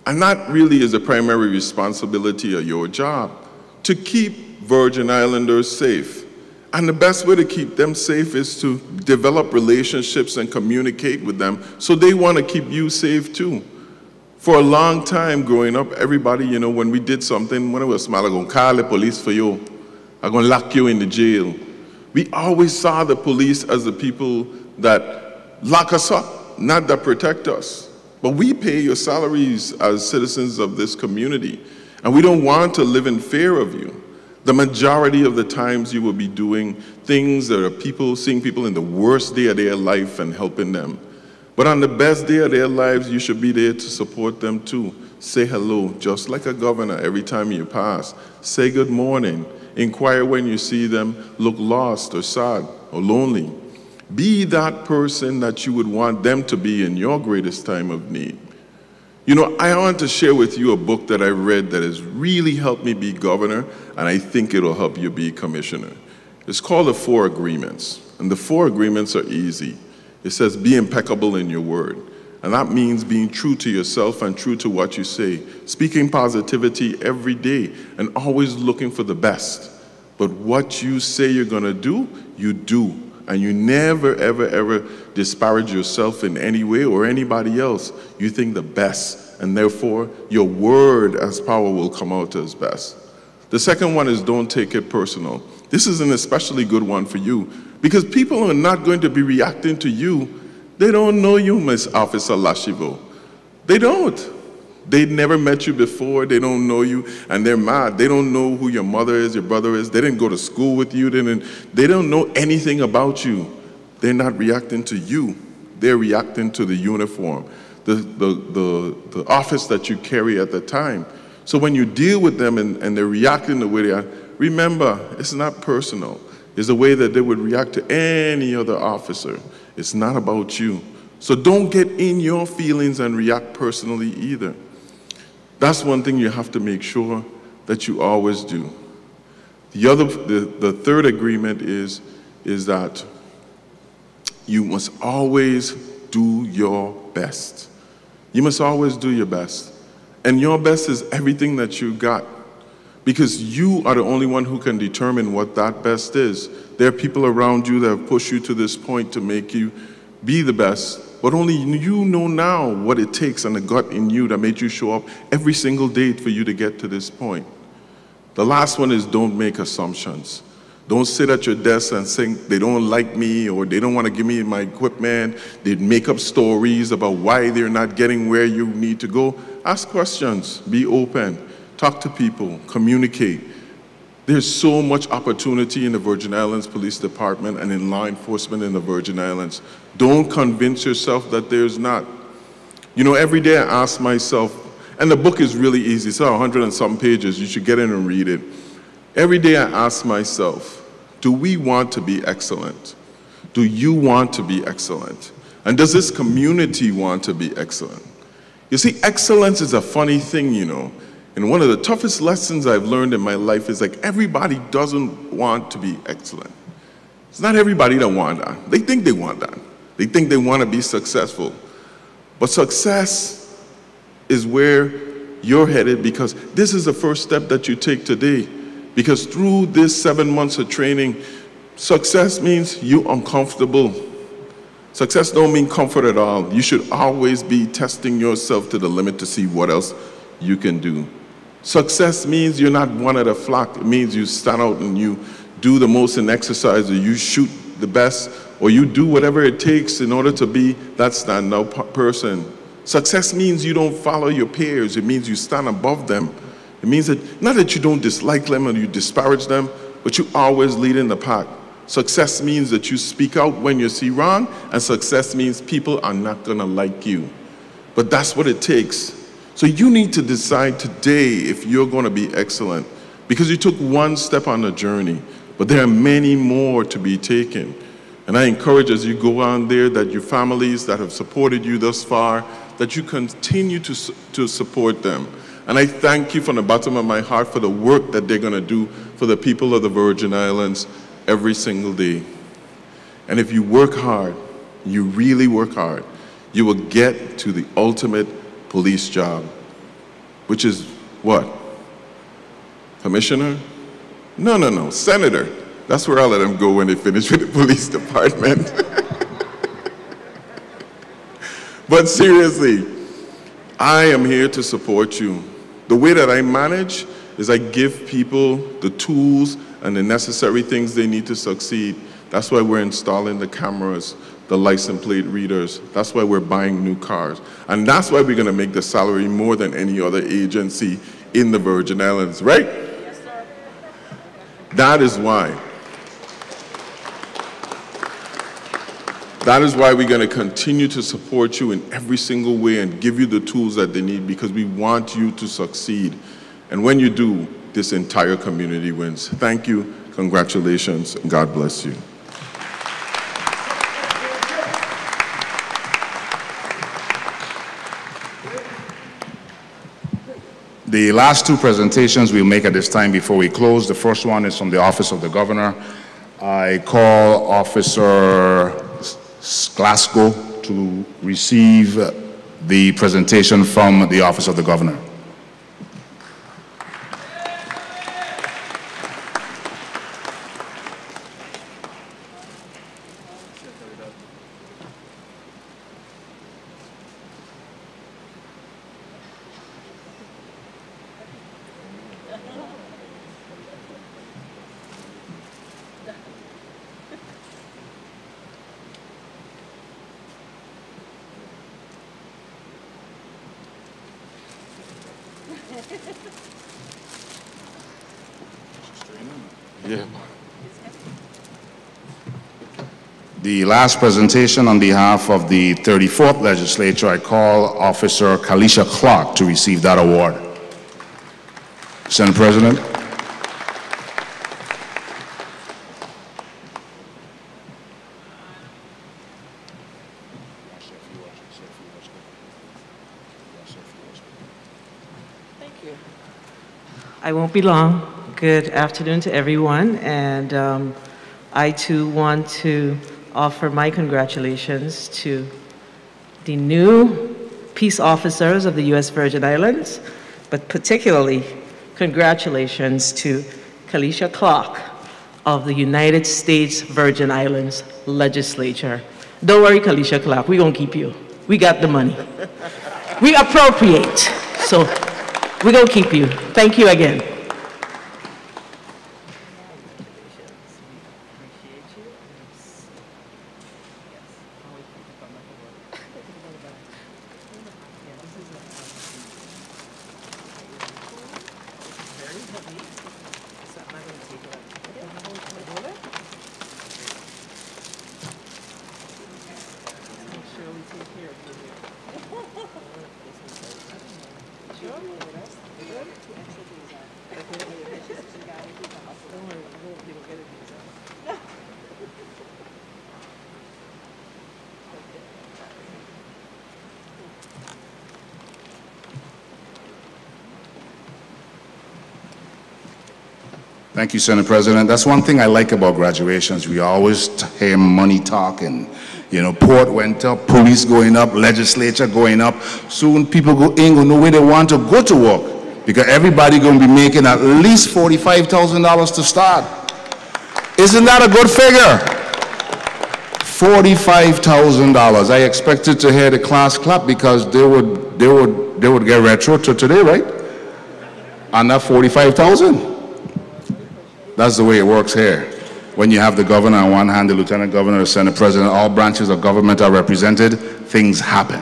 And that really is the primary responsibility of your job, to keep Virgin Islanders safe. And the best way to keep them safe is to develop relationships and communicate with them so they want to keep you safe too. For a long time growing up, everybody, you know, when we did something, when I was small, I'm going to call the police for you. I'm going to lock you in the jail. We always saw the police as the people that lock us up, not that protect us. But we pay your salaries as citizens of this community, and we don't want to live in fear of you. The majority of the times you will be doing things that are seeing people in the worst day of their life and helping them. But on the best day of their lives, you should be there to support them too. Say hello, just like a governor every time you pass. Say good morning. Inquire when you see them look lost or sad or lonely. Be that person that you would want them to be in your greatest time of need. You know, I want to share with you a book that I read that has really helped me be governor, and I think it'll help you be commissioner. It's called The 4 Agreements, and the 4 agreements are easy. It says, be impeccable in your word. And that means being true to yourself and true to what you say, speaking positivity every day and always looking for the best. But what you say you're going to do, you do. And you never, ever, ever disparage yourself in any way or anybody else. You think the best, and therefore your word as power will come out as best. The second one is don't take it personal. This is an especially good one for you because people are not going to be reacting to you. They don't know you, Miss Officer Lashivo. They don't. They never met you before. They don't know you, and they're mad. They don't know who your mother is, your brother is. They didn't go to school with you. They don't know anything about you. They're not reacting to you. They're reacting to the uniform, the office that you carry at the time. So when you deal with them and they're reacting the way they are, remember, it's not personal. It's the way that they would react to any other officer. It's not about you. So don't get in your feelings and react personally either. That's one thing you have to make sure that you always do. The third agreement is that you must always do your best. You must always do your best. And your best is everything that you got. Because you are the only one who can determine what that best is. There are people around you that have pushed you to this point to make you be the best. But only you know now what it takes and the gut in you that made you show up every single day for you to get to this point. The last one is don't make assumptions. Don't sit at your desk and think they don't like me or they don't want to give me my equipment. They make up stories about why they're not getting where you need to go. Ask questions. Be open. Talk to people. Communicate. There's so much opportunity in the Virgin Islands Police Department and in law enforcement in the Virgin Islands. Don't convince yourself that there's not. You know, every day I ask myself, and the book is really easy, it's 100 and some pages, you should get in and read it. Every day I ask myself, do we want to be excellent? Do you want to be excellent? And does this community want to be excellent? You see, excellence is a funny thing, you know. And one of the toughest lessons I've learned in my life is like everybody doesn't want to be excellent. It's not everybody that wants that. They think they want that. They think they want to be successful. But success is where you're headed because this is the first step that you take today. Because through this 7 months of training, success means you're uncomfortable. Success don't mean comfort at all. You should always be testing yourself to the limit to see what else you can do. Success means you're not one of the flock. It means you stand out and you do the most in exercise, or you shoot the best, or you do whatever it takes in order to be that standout person. Success means you don't follow your peers. It means you stand above them. It means that not that you don't dislike them or you disparage them, but you always lead in the pack. Success means that you speak out when you see wrong, and success means people are not going to like you. But that's what it takes. So you need to decide today if you're going to be excellent, because you took one step on the journey, but there are many more to be taken. And I encourage as you go on there that your families that have supported you thus far, that you continue to support them. And I thank you from the bottom of my heart for the work that they're going to do for the people of the Virgin Islands every single day. And if you work hard, you really work hard, you will get to the ultimate police job, which is what? Commissioner? No, senator. That's where I'll let them go when they finish with the police department. But seriously, I am here to support you. The way that I manage is I give people the tools and the necessary things they need to succeed. That's why we're installing the cameras. the license plate readers. That's why we're buying new cars. And that's why we're going to make the salary more than any other agency in the Virgin Islands, right? Yes, sir. That is why. That is why we're going to continue to support you in every single way and give you the tools that they need, because we want you to succeed. And when you do, this entire community wins. Thank you, congratulations, and God bless you. The last two presentations we'll make at this time before we close. The first one is from the Office of the Governor. I call Officer Glasgow to receive the presentation from the Office of the Governor. Yeah. The last presentation on behalf of the 34th Legislature, I call Officer Kalisha Clark to receive that award. Senate President. Thank you. I won't be long. Good afternoon to everyone, and I too want to offer my congratulations to the new peace officers of the U.S. Virgin Islands, but particularly congratulations to Kalisha Clark of the United States Virgin Islands Legislature. Don't worry, Kalisha Clark, we're gonna keep you. We got the money. We appropriate, so we're gonna keep you. Thank you again. Thank you, Senate President. That's one thing I like about graduations. We always hear money talk and, you know, port went up, police going up, legislature going up. Soon people ain't gonna know where they want to go to work, because everybody gonna be making at least $45,000 to start. Isn't that a good figure? $45,000. I expected to hear the class clap because they would get retro to today, right? And that 45,000. That's the way it works here. When you have the governor on one hand, the lieutenant governor, the senate president, all branches of government are represented, things happen.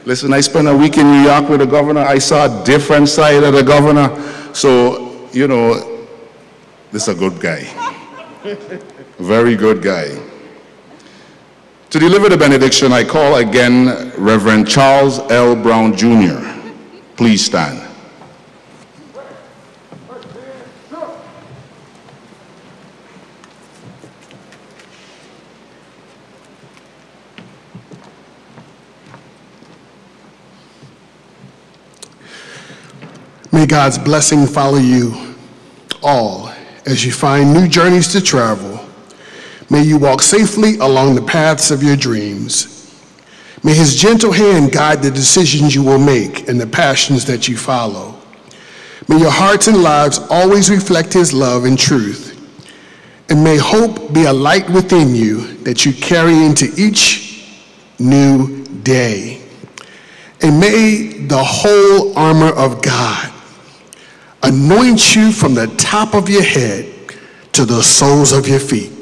Listen, I spent a week in New York with the governor. I saw a different side of the governor. So, you know, this is a good guy. Very good guy. To deliver the benediction, I call again Reverend Charles L. Brown, Jr. Please stand. May God's blessing follow you all as you find new journeys to travel. May you walk safely along the paths of your dreams. May his gentle hand guide the decisions you will make and the passions that you follow. May your hearts and lives always reflect his love and truth. And may hope be a light within you that you carry into each new day. And may the whole armor of God anoint you from the top of your head to the soles of your feet.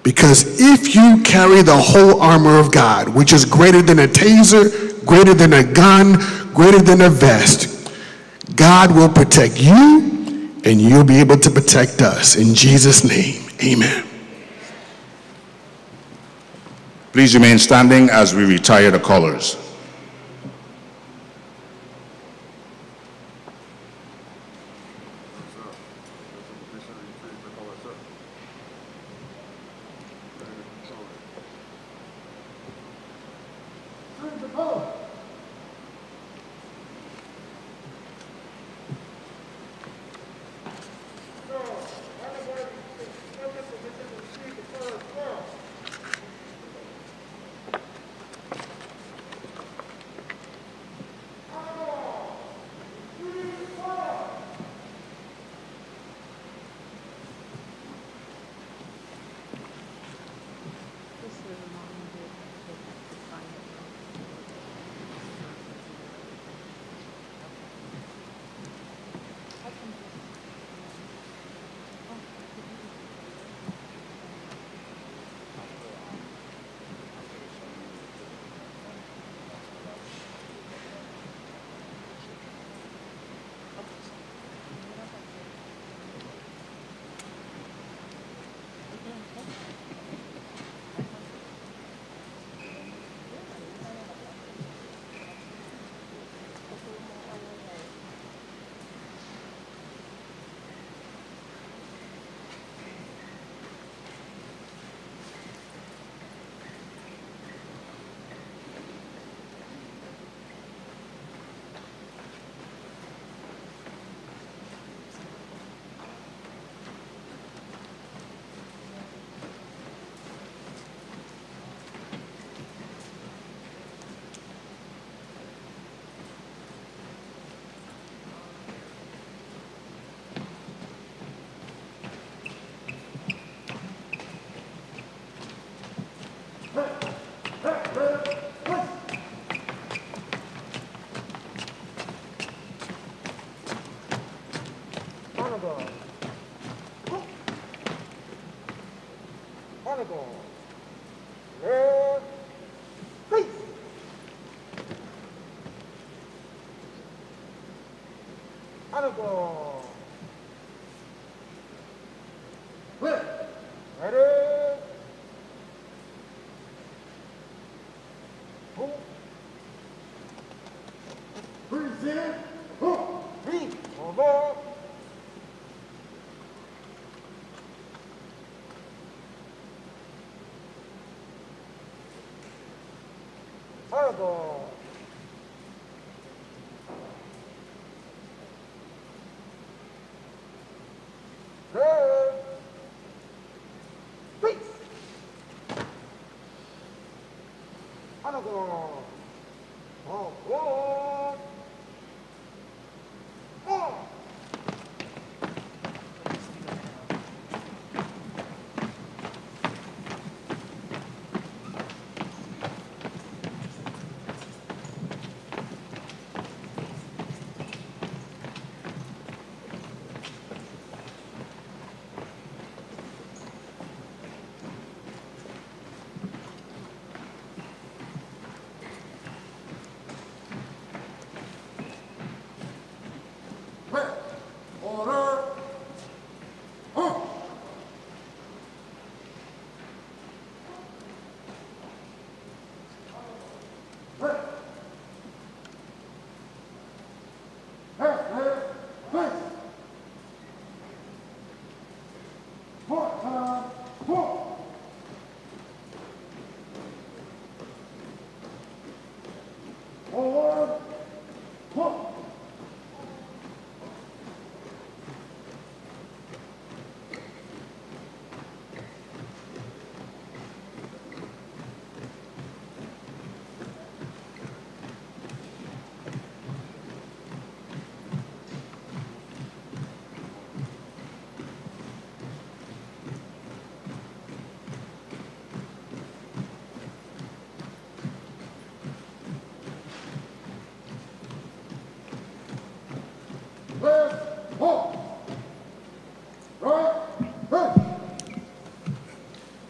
Because if you carry the whole armor of God, which is greater than a taser, greater than a gun, greater than a vest, God will protect you and you'll be able to protect us. In Jesus' name, amen. Please remain standing as we retire the colors.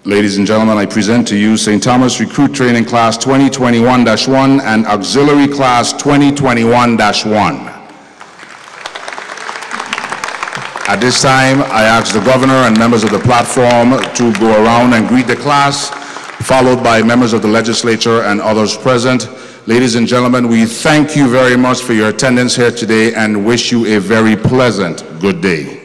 Ladies and gentlemen, I present to you St. Thomas Recruit Training Class 2021-1 and Auxiliary Class 2021-1. At this time, I ask the Governor and members of the platform to go around and greet the class, followed by members of the legislature and others present. Ladies and gentlemen, we thank you very much for your attendance here today and wish you a very pleasant good day.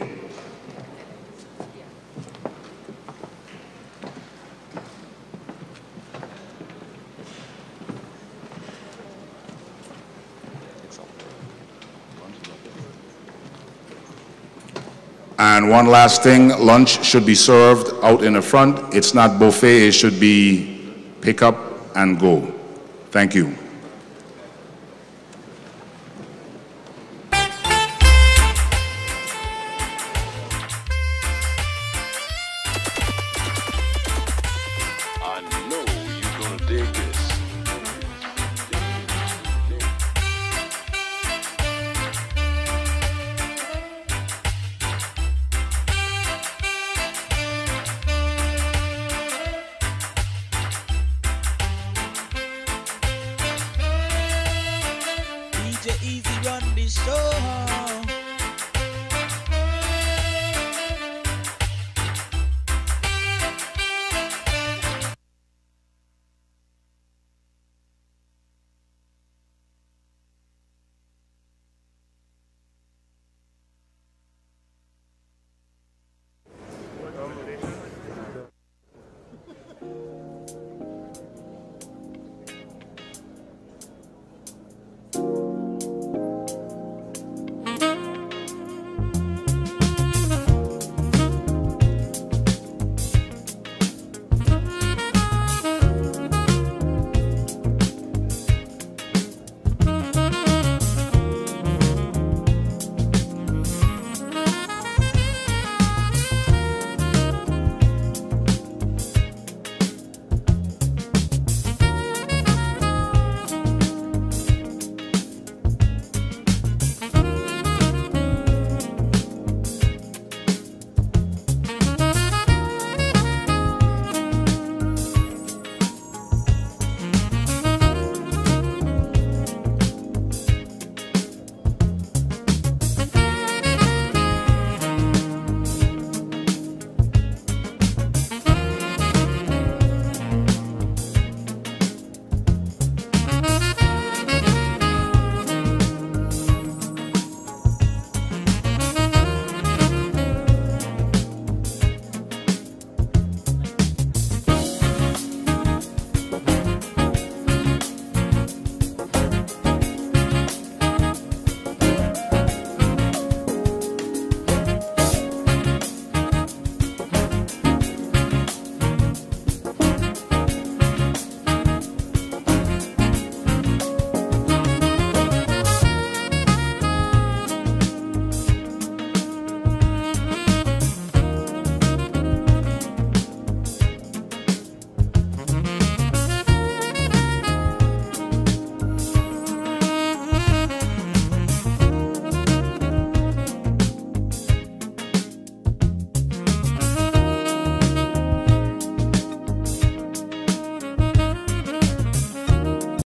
And one last thing, lunch should be served out in the front. It's not buffet, it should be pick up and go. Thank you. Easy run the show.